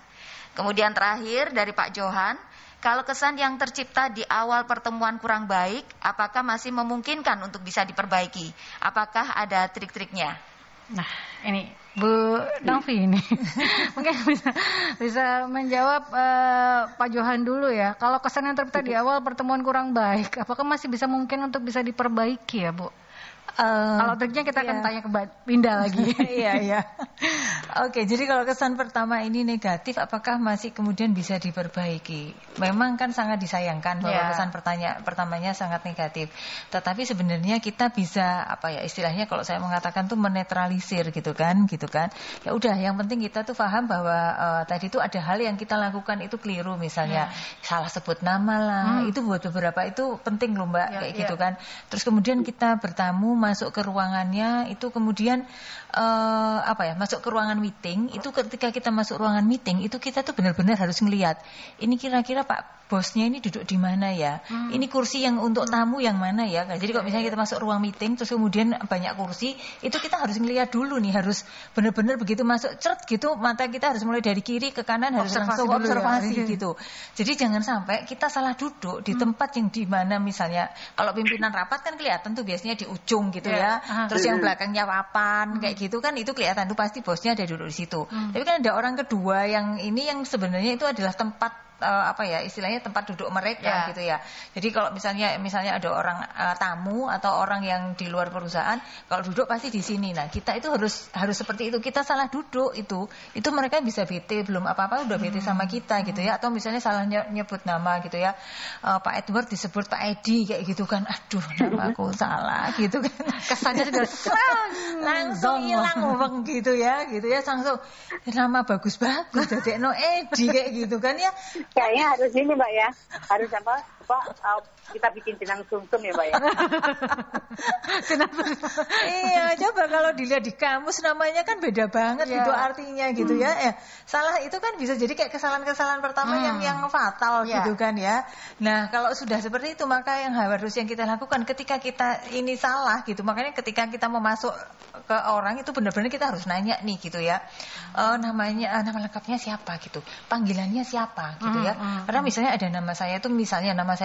Kemudian terakhir dari Pak Johan, kalau kesan yang tercipta di awal pertemuan kurang baik, apakah masih memungkinkan untuk bisa diperbaiki? Apakah ada trik-triknya? Nah, ini Bu Novi ini mungkin bisa menjawab Pak Johan dulu ya. Kalau kesan yang tercipta di awal pertemuan kurang baik, apakah masih bisa mungkin untuk bisa diperbaiki ya, Bu? Kalau triknya kita akan tanya ke Mbak Winda lagi. Iya. Oke, jadi kalau kesan pertama ini negatif, apakah masih kemudian bisa diperbaiki? Memang kan sangat disayangkan bahwa kesan pertamanya sangat negatif. Tetapi sebenarnya kita bisa istilahnya kalau saya mengatakan tuh menetralisir gitu kan. Ya udah, yang penting kita tuh paham bahwa tadi itu ada hal yang kita lakukan itu keliru, misalnya salah sebut nama lah. Itu buat beberapa itu penting loh Mbak, kayak gitu kan. Terus kemudian kita bertamu masuk ke ruangannya, itu kemudian masuk ke ruangan meeting, itu ketika kita masuk ruangan meeting itu kita tuh benar-benar harus ngelihat ini kira-kira Pak bosnya ini duduk di mana ya, ini kursi yang untuk tamu yang mana ya. Jadi kalau misalnya kita masuk ruang meeting terus kemudian banyak kursi, itu kita harus ngelihat dulu nih, harus benar-benar begitu masuk cert gitu, mata kita harus mulai dari kiri ke kanan, harus langsung observasi gitu. Jadi jangan sampai kita salah duduk di tempat yang di mana, misalnya kalau pimpinan rapat kan kelihatan tuh biasanya di ujung gitu ya, terus yang belakangnya papan kayak gitu kan, itu kelihatan tuh pasti bosnya ada duduk di situ. Tapi kan ada orang kedua yang ini yang sebenarnya itu adalah tempat istilahnya tempat duduk mereka gitu ya. Jadi kalau misalnya ada orang tamu atau orang yang di luar perusahaan, kalau duduk pasti di sini. Nah, kita itu harus seperti itu. Kita salah duduk itu mereka bisa bete, belum apa-apa udah bete sama kita gitu ya. Atau misalnya salah nyebut nama gitu ya. Pak Edward disebut Pak Edi kayak gitu kan. Aduh, nama aku salah gitu kan. Kesannya sudah langsung hilang gitu ya. Langsung nama bagus-bagus dadekno Edi kayak gitu kan ya. Kayaknya harus ini Mbak ya, harus kita bikin jenang sumsum ya Mbak ya. Iya, coba kalau dilihat di kamus namanya kan beda banget gitu artinya gitu ya. Salah itu kan bisa jadi kayak kesalahan-kesalahan pertama yang fatal gitu kan ya. Nah, kalau sudah seperti itu maka yang kita lakukan ketika kita ini salah gitu. Makanya ketika kita mau masuk ke orang itu benar-benar kita harus nanya nih gitu ya. Nama lengkapnya siapa gitu. Panggilannya siapa gitu ya. Karena misalnya ada nama saya itu nama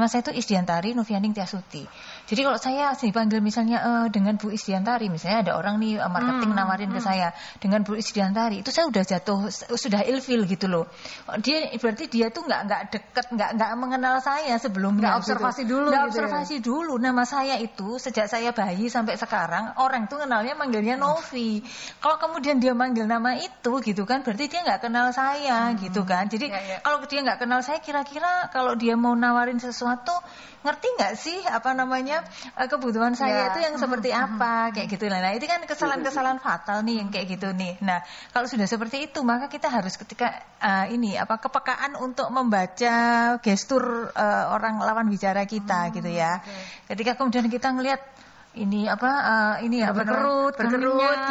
saya itu Isdiantari Novianing Tiasuti. Jadi kalau saya dipanggil misalnya dengan Bu Isdiantari, misalnya ada orang nih marketing nawarin ke saya dengan Bu Isdiantari, itu saya sudah ilfil gitu loh. Berarti dia tuh nggak deket, nggak mengenal saya sebelumnya. Nggak observasi gitu. dulu. Nggak observasi dulu. Nama saya itu sejak saya bayi sampai sekarang orang tuh kenalnya manggilnya Novi. Kalau kemudian dia manggil nama itu gitu kan, berarti dia nggak kenal saya gitu kan. Jadi kalau dia nggak kenal saya, kira-kira kalau dia mau nawarin sesuatu, ngerti nggak sih kebutuhan saya itu yang seperti apa kayak gitu. Nah, itu kan kesalahan-kesalahan fatal nih yang kayak gitu nih. Nah, kalau sudah seperti itu maka kita harus ketika kepekaan untuk membaca gestur orang lawan bicara kita gitu ya. Ketika kemudian kita ngelihat berkerut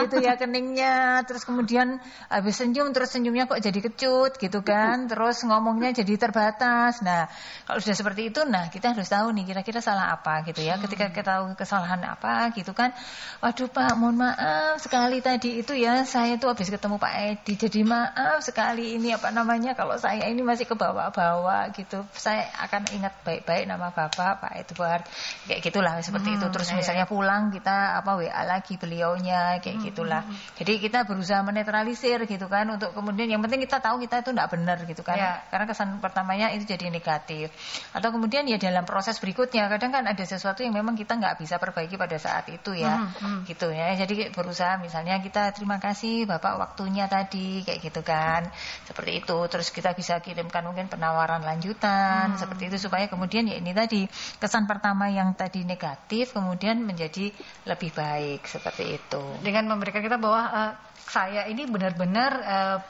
gitu ya keningnya, terus kemudian habis senyum terus senyumnya kok jadi kecut gitu kan, terus ngomongnya jadi terbatas. Nah, kalau sudah seperti itu, nah kita harus tahu nih kira-kira salah apa gitu ya. Ketika kita tahu kesalahan apa gitu kan, waduh Pak, mohon maaf sekali tadi itu ya, saya tuh habis ketemu Pak Edi, jadi maaf sekali ini kalau saya ini masih ke bawah-bawah gitu, saya akan ingat baik-baik nama Bapak Pak Edward kayak gitulah seperti itu. Terus misalnya berulang kita WA lagi beliaunya kayak gitulah. Jadi kita berusaha menetralisir gitu kan, untuk kemudian yang penting kita tahu kita itu enggak benar gitu kan. Karena kesan pertamanya itu jadi negatif. Atau kemudian ya dalam proses berikutnya kadang kan ada sesuatu yang memang kita nggak bisa perbaiki pada saat itu ya. Gitu ya. Jadi berusaha misalnya kita terima kasih Bapak waktunya tadi kayak gitu kan. Seperti itu. Terus kita bisa kirimkan mungkin penawaran lanjutan seperti itu, supaya kemudian ya ini tadi kesan pertama yang tadi negatif kemudian menjadi lebih baik seperti itu. Dengan memberikan kita bahwa saya ini benar-benar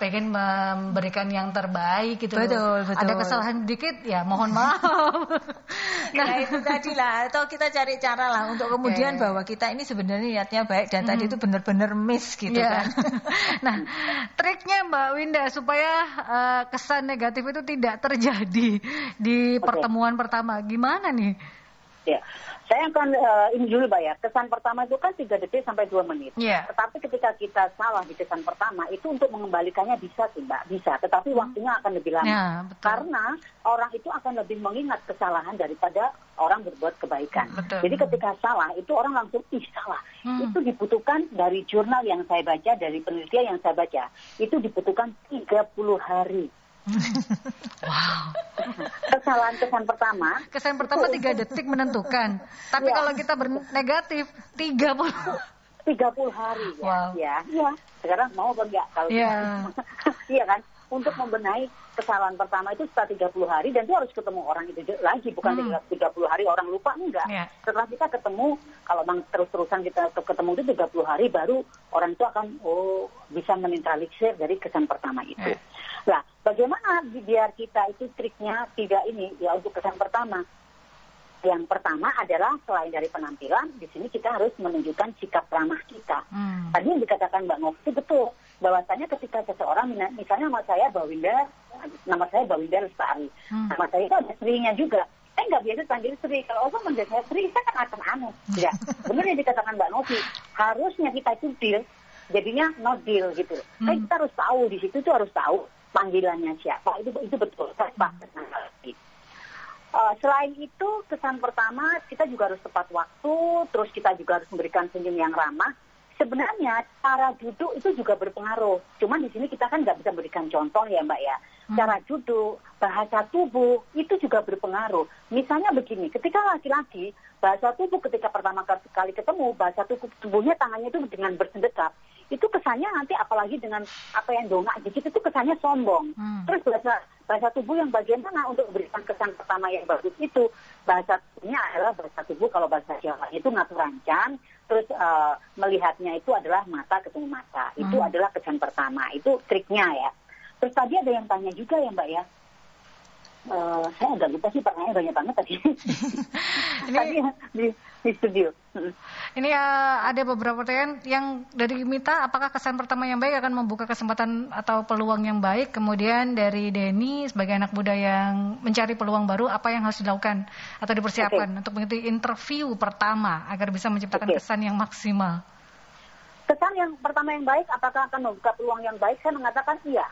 pengen memberikan yang terbaik gitu. Betul. Ada kesalahan dikit ya mohon maaf. Nah itu tadi lah, atau kita cari cara lah untuk kemudian bahwa kita ini sebenarnya niatnya baik dan tadi itu benar-benar miss gitu kan. Nah triknya Mbak Winda supaya kesan negatif itu tidak terjadi di pertemuan pertama gimana nih? Ya, saya akan ini dulu Mbak ya. Kesan pertama itu kan 3 detik sampai 2 menit. Tetapi ketika kita salah di kesan pertama itu untuk mengembalikannya bisa sih Mbak, bisa. Tetapi waktunya akan lebih lama. Karena orang itu akan lebih mengingat kesalahan daripada orang berbuat kebaikan. Jadi ketika salah itu orang langsung salah. Itu dibutuhkan dari jurnal yang saya baca, dari penelitian yang saya baca, itu dibutuhkan 30 hari. Wow. Kesalahan kesan pertama 3 detik menentukan. Tapi kalau kita bernegatif 30 hari ya. Sekarang mau apa enggak kalau iya kan, untuk membenahi kesalahan pertama itu setelah 30 hari, dan itu harus ketemu orang itu lagi, bukan 30 hari orang lupa, enggak. Setelah kita ketemu, kalau memang terus-terusan kita ketemu itu 30 hari, baru orang itu akan bisa menetralisir dari kesan pertama itu. Nah, bagaimana biar kita itu triknya tidak ini ya untuk kesan pertama? Yang pertama adalah selain dari penampilan, di sini kita harus menunjukkan sikap ramah kita. Tadi yang dikatakan Mbak Novi itu betul, bahwasanya ketika seseorang, misalnya nama saya Bawinda Lestari, nama saya itu ada Srinya juga. Saya nggak biasa panggil Sri. Kalau orang manggil saya Sri, saya kan akan anu. Ya, benar yang dikatakan Mbak Novi. Harusnya kita itu deal, jadinya no deal gitu. Tapi kita harus tahu di situ tuh harus tahu panggilannya siapa. Itu betul. Selain itu, kesan pertama kita juga harus tepat waktu, terus kita juga harus memberikan senyum yang ramah. Sebenarnya cara duduk itu juga berpengaruh. Cuman di sini kita kan nggak bisa memberikan contoh ya Mbak ya. Cara duduk, bahasa tubuh itu juga berpengaruh. Misalnya begini, ketika laki-laki bahasa tubuh ketika pertama kali ketemu, bahasa tubuhnya tangannya itu dengan bersendekap. Itu kesannya nanti apalagi dengan apa yang dongak dikit itu kesannya sombong. Terus bahasa tubuh yang bagaimana untuk memberikan kesan pertama yang bagus itu, bahasa tubuhnya adalah bahasa tubuh, kalau bahasa Jawa itu ngaturancan, terus melihatnya itu adalah mata ketemu mata. Itu adalah kesan pertama, itu triknya ya. Terus tadi ada yang tanya juga ya Mbak ya. Saya agak lupa sih, pertanyaannya banyak banget tadi. Tadi di studio. Ini ada beberapa pertanyaan yang dari Mita, apakah kesan pertama yang baik akan membuka kesempatan atau peluang yang baik? Kemudian dari Denny, sebagai anak muda yang mencari peluang baru, apa yang harus dilakukan atau dipersiapkan untuk mengikuti interview pertama agar bisa menciptakan kesan yang maksimal? Kesan yang pertama yang baik, apakah akan membuka peluang yang baik? Saya mengatakan iya.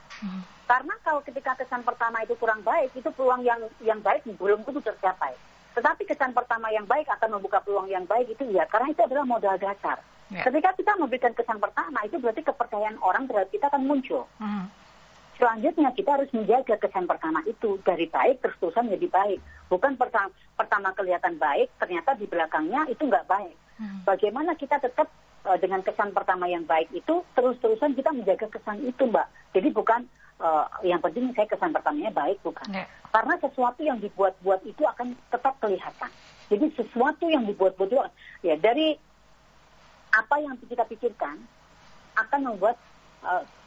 Karena kalau ketika kesan pertama itu kurang baik, itu peluang yang baik belum tentu tercapai. Tetapi kesan pertama yang baik akan membuka peluang yang baik itu iya, karena itu adalah modal dasar. Ketika kita memberikan kesan pertama, itu berarti kepercayaan orang terhadap kita akan muncul. Selanjutnya kita harus menjaga kesan pertama itu dari baik terus-terusan menjadi baik. Bukan pertama kelihatan baik, ternyata di belakangnya itu nggak baik. Bagaimana kita tetap dengan kesan pertama yang baik itu terus-terusan kita menjaga kesan itu Mbak. Jadi bukan yang penting saya kesan pertamanya baik, bukan. Karena sesuatu yang dibuat-buat itu akan tetap kelihatan. Jadi sesuatu yang dibuat-buat itu ya dari apa yang kita pikirkan akan membuat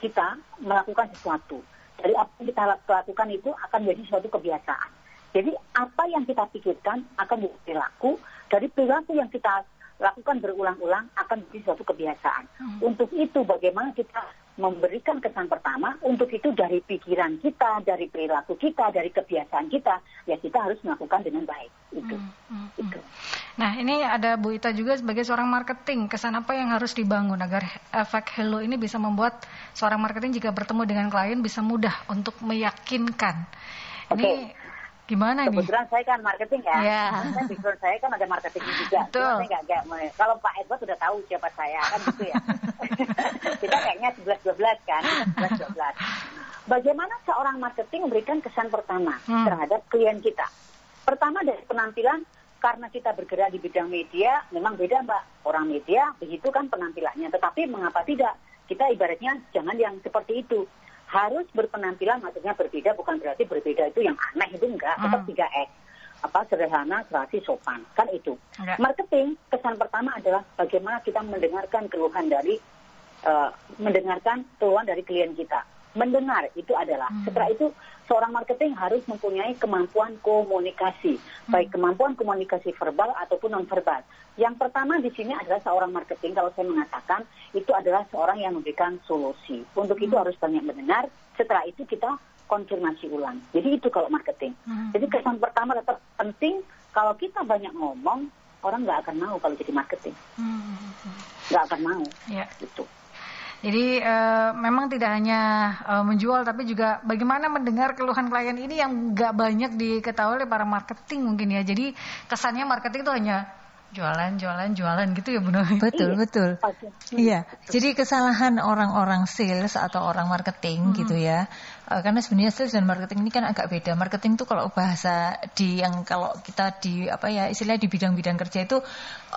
kita melakukan sesuatu. Dari apa yang kita lakukan itu akan menjadi suatu kebiasaan. Jadi apa yang kita pikirkan akan menjadi perilaku, dari perilaku yang kita lakukan berulang-ulang akan menjadi suatu kebiasaan. Untuk itu bagaimana kita memberikan kesan pertama, untuk itu dari pikiran kita, dari perilaku kita, dari kebiasaan kita, ya kita harus melakukan dengan baik. Itu. Nah ini ada Bu Ita juga sebagai seorang marketing, kesan apa yang harus dibangun agar efek Hello ini bisa membuat seorang marketing jika bertemu dengan klien bisa mudah untuk meyakinkan. Ini Gimana nih? Kebetulan saya kan marketing ya. Saya background saya kan ada marketing juga. Saya nggak kalau Pak Edward sudah tahu siapa saya kan gitu ya. Kita kayaknya 11-12 kan, 11-12. Bagaimana seorang marketing memberikan kesan pertama terhadap klien kita? Pertama dari penampilan, karena kita bergerak di bidang media, memang beda Mbak. Orang media begitu kan penampilannya. Tetapi mengapa tidak? Kita ibaratnya jangan yang seperti itu. Harus berpenampilan, maksudnya berbeda, bukan berarti berbeda itu yang aneh, itu enggak. Tetap 3S. Sederhana, serasi, sopan. Kan itu. Marketing, kesan pertama adalah bagaimana kita mendengarkan keluhan dari klien kita. Mendengar itu adalah setelah itu seorang marketing harus mempunyai kemampuan komunikasi, baik kemampuan komunikasi verbal ataupun non verbal. Yang pertama di sini adalah seorang marketing, kalau saya mengatakan itu adalah seorang yang memberikan solusi. Untuk itu harus banyak mendengar. Setelah itu kita konfirmasi ulang. Jadi itu kalau marketing. Jadi kesan pertama tetap penting. Kalau kita banyak ngomong, orang nggak akan mau kalau jadi marketing. Nggak akan mau. Gitu. Jadi memang tidak hanya menjual, tapi juga bagaimana mendengar keluhan klien ini yang nggak banyak diketahui oleh para marketing mungkin ya. Jadi kesannya marketing itu hanya jualan gitu ya Bu Novi. Betul. Iya. Jadi kesalahan orang-orang sales atau orang marketing gitu ya. Karena sebenarnya sales dan marketing ini kan agak beda. Marketing itu kalau bahasa kalau kita di istilahnya di bidang-bidang kerja itu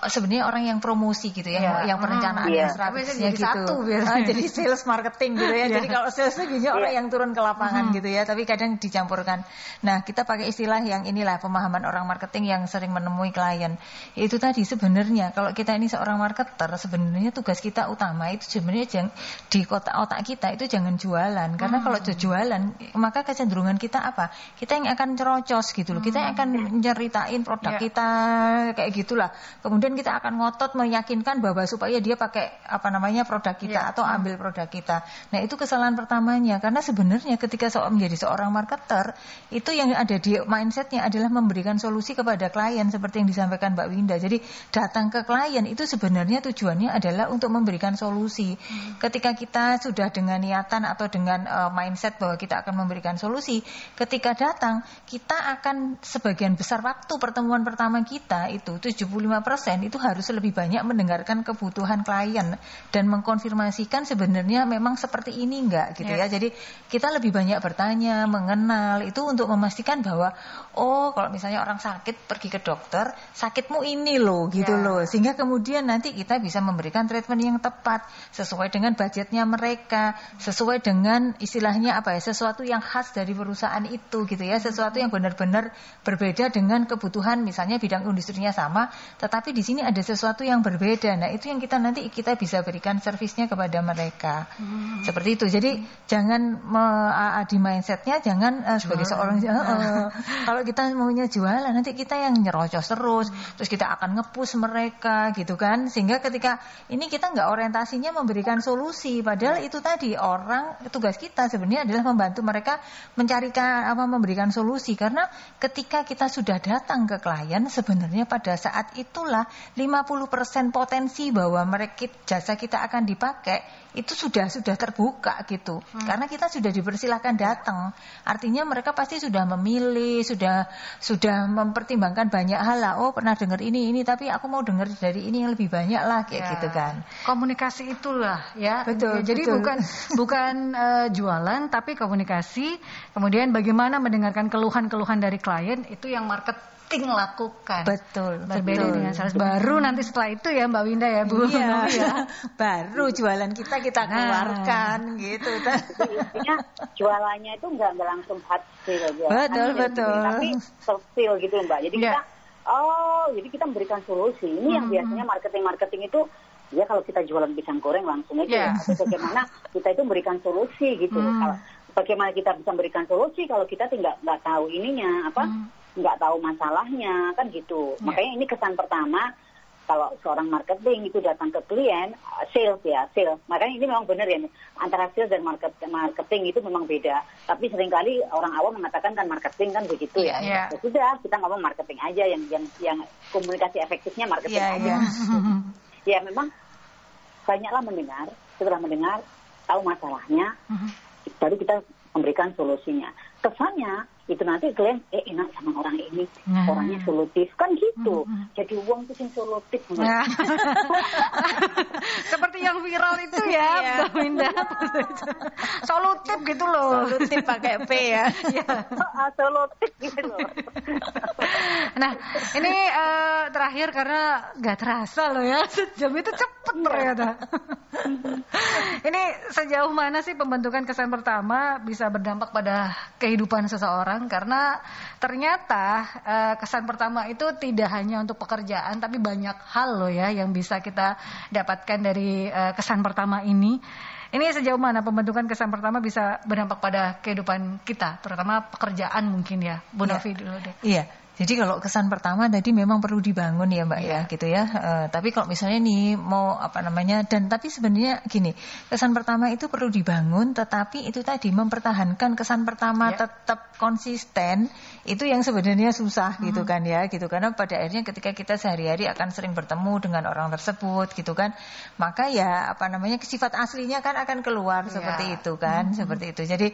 sebenarnya orang yang promosi gitu ya, yang perencanaan strategisnya gitu. Jadi sales marketing gitu ya. Jadi kalau sales itu biasanya orang yang turun ke lapangan gitu ya, tapi kadang dicampurkan. Nah, kita pakai istilah yang inilah pemahaman orang marketing yang sering menemui klien. Itu tadi sebenarnya kalau kita ini seorang marketer, sebenarnya tugas kita utama itu sebenarnya di otak kita itu jangan jualan. Karena kalau jualan maka kecenderungan kita apa? Kita yang akan cerocos gitu loh. Kita yang akan nyeritain produk kita kayak gitulah. Kemudian kita akan ngotot meyakinkan bahwa supaya dia pakai produk kita atau ambil produk kita. Nah, itu kesalahan pertamanya karena sebenarnya ketika menjadi seorang marketer itu yang ada di mindsetnya adalah memberikan solusi kepada klien seperti yang disampaikan Mbak Winda. Jadi datang ke klien itu sebenarnya tujuannya adalah untuk memberikan solusi. Ketika kita sudah dengan niatan atau dengan mindset bahwa kita akan memberikan solusi, ketika datang kita akan sebagian besar waktu pertemuan pertama kita itu 75% itu harus lebih banyak mendengarkan kebutuhan klien dan mengkonfirmasikan sebenarnya memang seperti ini enggak gitu ya. Jadi kita lebih banyak bertanya, mengenal itu untuk memastikan bahwa kalau misalnya orang sakit pergi ke dokter, sakitmu ini loh gitu loh. Sehingga kemudian nanti kita bisa memberikan treatment yang tepat sesuai dengan budgetnya mereka, sesuai dengan istilahnya sesuatu yang khas dari perusahaan itu gitu ya, sesuatu yang benar-benar berbeda dengan kebutuhan misalnya bidang industrinya sama, tetapi di sini ada sesuatu yang berbeda. Nah, itu yang kita bisa berikan servisnya kepada mereka. Seperti itu. Jadi jangan di mindsetnya jangan sebagai seorang kalau kita maunya jualan nanti kita yang nyerocos terus kita akan nge-push mereka gitu kan, sehingga ketika ini kita nggak orientasinya memberikan solusi, padahal itu tadi tugas kita sebenarnya adalah membantu mereka memberikan solusi. Karena ketika kita sudah datang ke klien sebenarnya pada saat itulah 50% potensi bahwa jasa kita akan dipakai itu sudah terbuka gitu. Karena kita sudah dipersilakan datang. Artinya mereka pasti sudah memilih, sudah mempertimbangkan banyak hal lah. Pernah dengar ini tapi aku mau dengar dari ini yang lebih banyak lah kayak gitu kan. Komunikasi itulah ya. Betul. Jadi bukan jualan tapi komunikasi. Kemudian bagaimana mendengarkan keluhan-keluhan dari klien itu yang marketing lakukan. Betul. Berbeda dengan sales. Baru nanti setelah itu ya Mbak Winda ya Bu. Iya. Baru jualan kita keluarkan gitu. Intinya jualannya itu nggak langsung hard sale aja. Betul. Tapi soft sale gitu Mbak. Jadi jadi kita memberikan solusi. Ini yang biasanya marketing itu ya kalau kita jualan pisang goreng langsung aja. Tapi bagaimana kita itu memberikan solusi gitu. Kalau bagaimana kita bisa memberikan solusi kalau kita nggak tahu ininya nggak tahu masalahnya kan gitu. Makanya ini kesan pertama kalau seorang marketing itu datang ke klien, sales. Makanya ini memang benar ya, antara sales dan marketing itu memang beda. Tapi seringkali orang awam mengatakan kan marketing kan begitu ya. Ya sudah, kita ngomong marketing aja yang komunikasi efektifnya marketing aja. Ya memang banyaklah mendengar, setelah mendengar tahu masalahnya, baru kita memberikan solusinya. Kesannya itu nanti kalian enak sama orang ini, orangnya solutif kan gitu. Jadi uang itu sing solutif. Seperti yang viral itu ya, Mbak Winda. Solutif gitu loh. Solutif pakai P ya. Solutif gitu loh. Nah, ini terakhir karena nggak terasa loh ya, sejam itu cepet ternyata. Ini sejauh mana sih pembentukan kesan pertama bisa berdampak pada kehidupan seseorang? Karena ternyata kesan pertama itu tidak hanya untuk pekerjaan, tapi banyak hal loh ya yang bisa kita dapatkan dari kesan pertama ini. Ini sejauh mana pembentukan kesan pertama bisa berdampak pada kehidupan kita, terutama pekerjaan mungkin ya, Bu Novi dulu deh. Iya. Jadi kalau kesan pertama tadi memang perlu dibangun ya Mbak ya gitu ya. Tapi kalau misalnya nih mau tapi sebenarnya gini, kesan pertama itu perlu dibangun, tetapi itu tadi mempertahankan kesan pertama tetap konsisten, itu yang sebenarnya susah gitu kan ya gitu. Karena pada akhirnya ketika kita sehari-hari akan sering bertemu dengan orang tersebut gitu kan, maka ya sifat aslinya kan akan keluar seperti itu kan, seperti itu. Jadi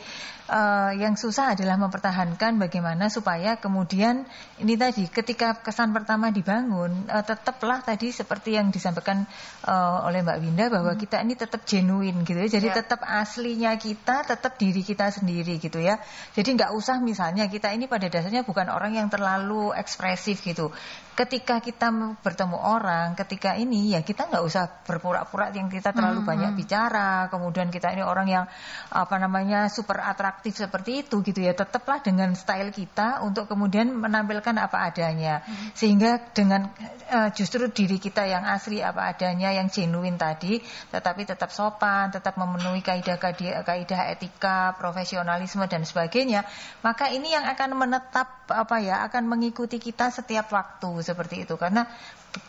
yang susah adalah mempertahankan bagaimana supaya kemudian ini tadi ketika kesan pertama dibangun, tetaplah tadi seperti yang disampaikan oleh Mbak Winda bahwa kita ini tetap genuine gitu ya. Jadi tetap aslinya kita, tetap diri kita sendiri gitu ya. Jadi nggak usah misalnya kita ini pada dasarnya bukan orang yang terlalu ekspresif gitu. Ketika kita bertemu orang, ketika ini ya kita nggak usah berpura-pura yang kita terlalu banyak bicara. Kemudian kita ini orang yang super atraktif seperti itu gitu ya. Tetaplah dengan style kita untuk kemudian menampilkan apa adanya, sehingga dengan justru diri kita yang asli apa adanya, yang genuine tadi, tetapi tetap sopan, tetap memenuhi kaidah etika, profesionalisme dan sebagainya, maka ini yang akan menetap akan mengikuti kita setiap waktu seperti itu. Karena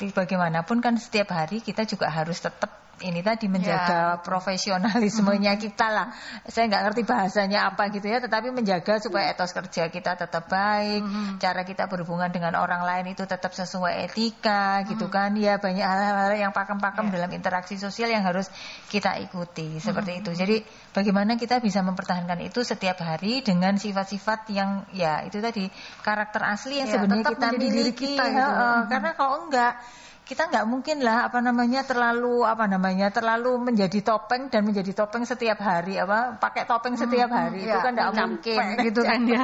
bagaimanapun kan setiap hari kita juga harus tetap ini tadi menjaga profesionalismenya kita lah. Saya nggak ngerti bahasanya apa gitu ya, tetapi menjaga supaya etos kerja kita tetap baik, cara kita berhubungan dengan orang lain itu tetap sesuai etika gitu kan. Ya banyak hal-hal yang pakem-pakem dalam interaksi sosial yang harus kita ikuti seperti itu. Jadi bagaimana kita bisa mempertahankan itu setiap hari dengan sifat-sifat yang ya itu tadi karakter asli yang sebenarnya kita miliki kita, gitu. Karena kalau enggak kita nggak mungkin lah terlalu menjadi topeng dan menjadi topeng setiap hari pakai topeng setiap hari itu kan nggak mungkin gitu kan ya.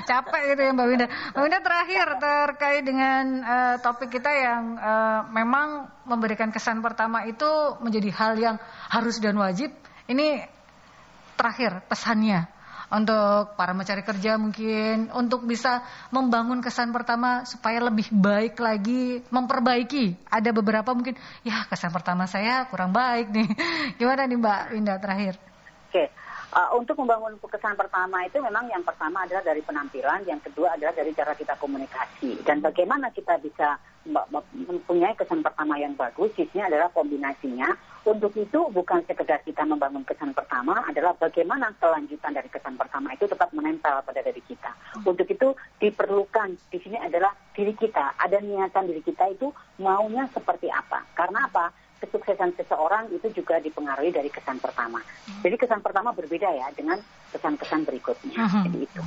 Capek gitu ya Mbak Winda. Mbak Winda terakhir terkait dengan topik kita yang memang memberikan kesan pertama itu menjadi hal yang harus dan wajib. Ini terakhir pesannya untuk para mencari kerja mungkin untuk bisa membangun kesan pertama supaya lebih baik lagi, memperbaiki. Ada beberapa mungkin ya kesan pertama saya kurang baik nih. Gimana nih Mbak Winda terakhir? Oke. Untuk membangun kesan pertama itu memang yang pertama adalah dari penampilan, yang kedua adalah dari cara kita komunikasi. Dan bagaimana kita bisa mempunyai kesan pertama yang bagus, isinya adalah kombinasinya. Untuk itu bukan sekedar kita membangun kesan pertama, adalah bagaimana kelanjutan dari kesan pertama itu tetap menempel pada diri kita. Untuk itu diperlukan di sini adalah diri kita, ada niatan diri kita itu maunya seperti apa. Karena apa? Kesuksesan seseorang itu juga dipengaruhi dari kesan pertama. Jadi kesan pertama berbeda ya dengan kesan-kesan berikutnya. Jadi itu.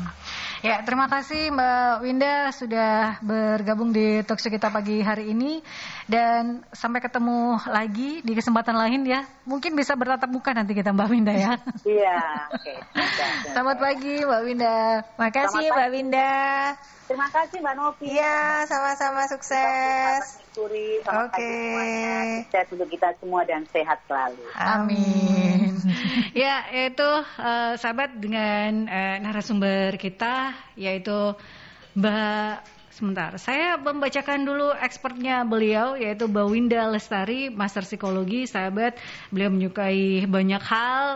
Ya, terima kasih Mbak Winda sudah bergabung di talkshow kita pagi hari ini, dan sampai ketemu lagi di kesempatan lain ya. Mungkin bisa bertatap muka nanti kita Mbak Winda ya. Iya, oke. Selamat pagi Mbak Winda. Makasih Mbak Winda. Terima kasih Mbak Novi. Iya, sama-sama sukses. Oke. Sehat untuk kita semua dan sehat selalu. Amin. Ya, itu sahabat dengan narasumber kita yaitu saya membacakan dulu expertnya beliau yaitu Mbak Winda Lestari, Master Psikologi. Sahabat, beliau menyukai banyak hal.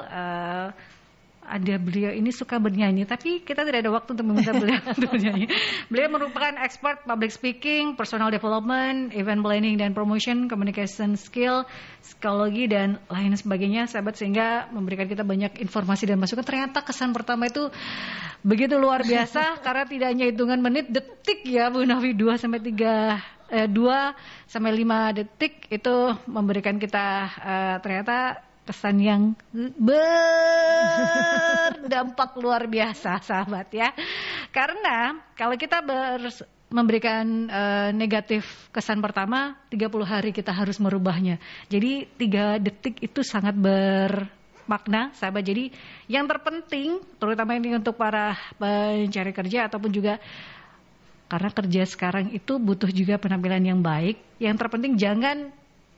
Ada beliau ini suka bernyanyi, tapi kita tidak ada waktu untuk meminta beliau untuk bernyanyi. Beliau merupakan expert public speaking, personal development, event planning dan promotion, communication skill, psikologi dan lain sebagainya, sahabat, sehingga memberikan kita banyak informasi dan masukan. Ternyata kesan pertama itu begitu luar biasa karena tidak hanya hitungan menit, detik ya Bu Novi, 2 sampai 5 detik itu memberikan kita ternyata kesan yang berdampak luar biasa, sahabat ya. Karena kalau kita memberikan negatif kesan pertama, 30 hari kita harus merubahnya. Jadi 3 detik itu sangat bermakna, sahabat. Jadi yang terpenting, terutama ini untuk para pencari kerja ataupun juga karena kerja sekarang itu butuh juga penampilan yang baik. Yang terpenting jangan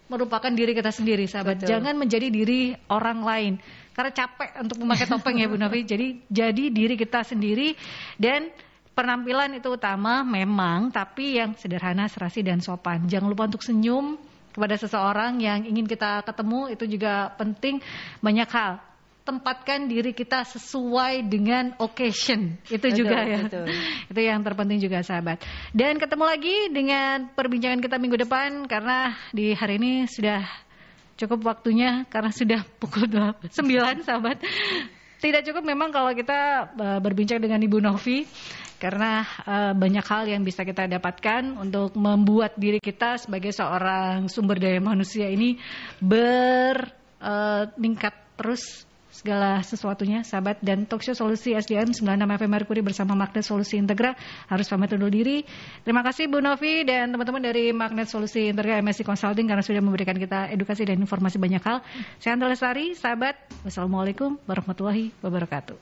merupakan diri kita sendiri, sahabat. Betul. Jangan menjadi diri orang lain. Karena capek untuk memakai topeng ya Bu Novi. Jadi diri kita sendiri, dan penampilan itu utama memang, tapi yang sederhana, serasi dan sopan. Jangan lupa untuk senyum kepada seseorang yang ingin kita ketemu, itu juga penting. Banyak hal. Tempatkan diri kita sesuai dengan occasion. Itu betul, juga ya. Betul. Itu yang terpenting juga, sahabat. Dan ketemu lagi dengan perbincangan kita minggu depan, karena di hari ini sudah cukup waktunya karena sudah pukul 9, sahabat. Tidak cukup memang kalau kita berbincang dengan Ibu Novi, karena banyak hal yang bisa kita dapatkan untuk membuat diri kita sebagai seorang sumber daya manusia ini meningkat terus segala sesuatunya, sahabat. Dan Talkshow Solusi SDM 96 FM Merkuri bersama Magnet Solusi Integra harus pamit undur diri. Terima kasih Bu Novi dan teman-teman dari Magnet Solusi Integra MSC Consulting karena sudah memberikan kita edukasi dan informasi banyak hal. Saya Anta Lestari, sahabat. Wassalamualaikum warahmatullahi wabarakatuh.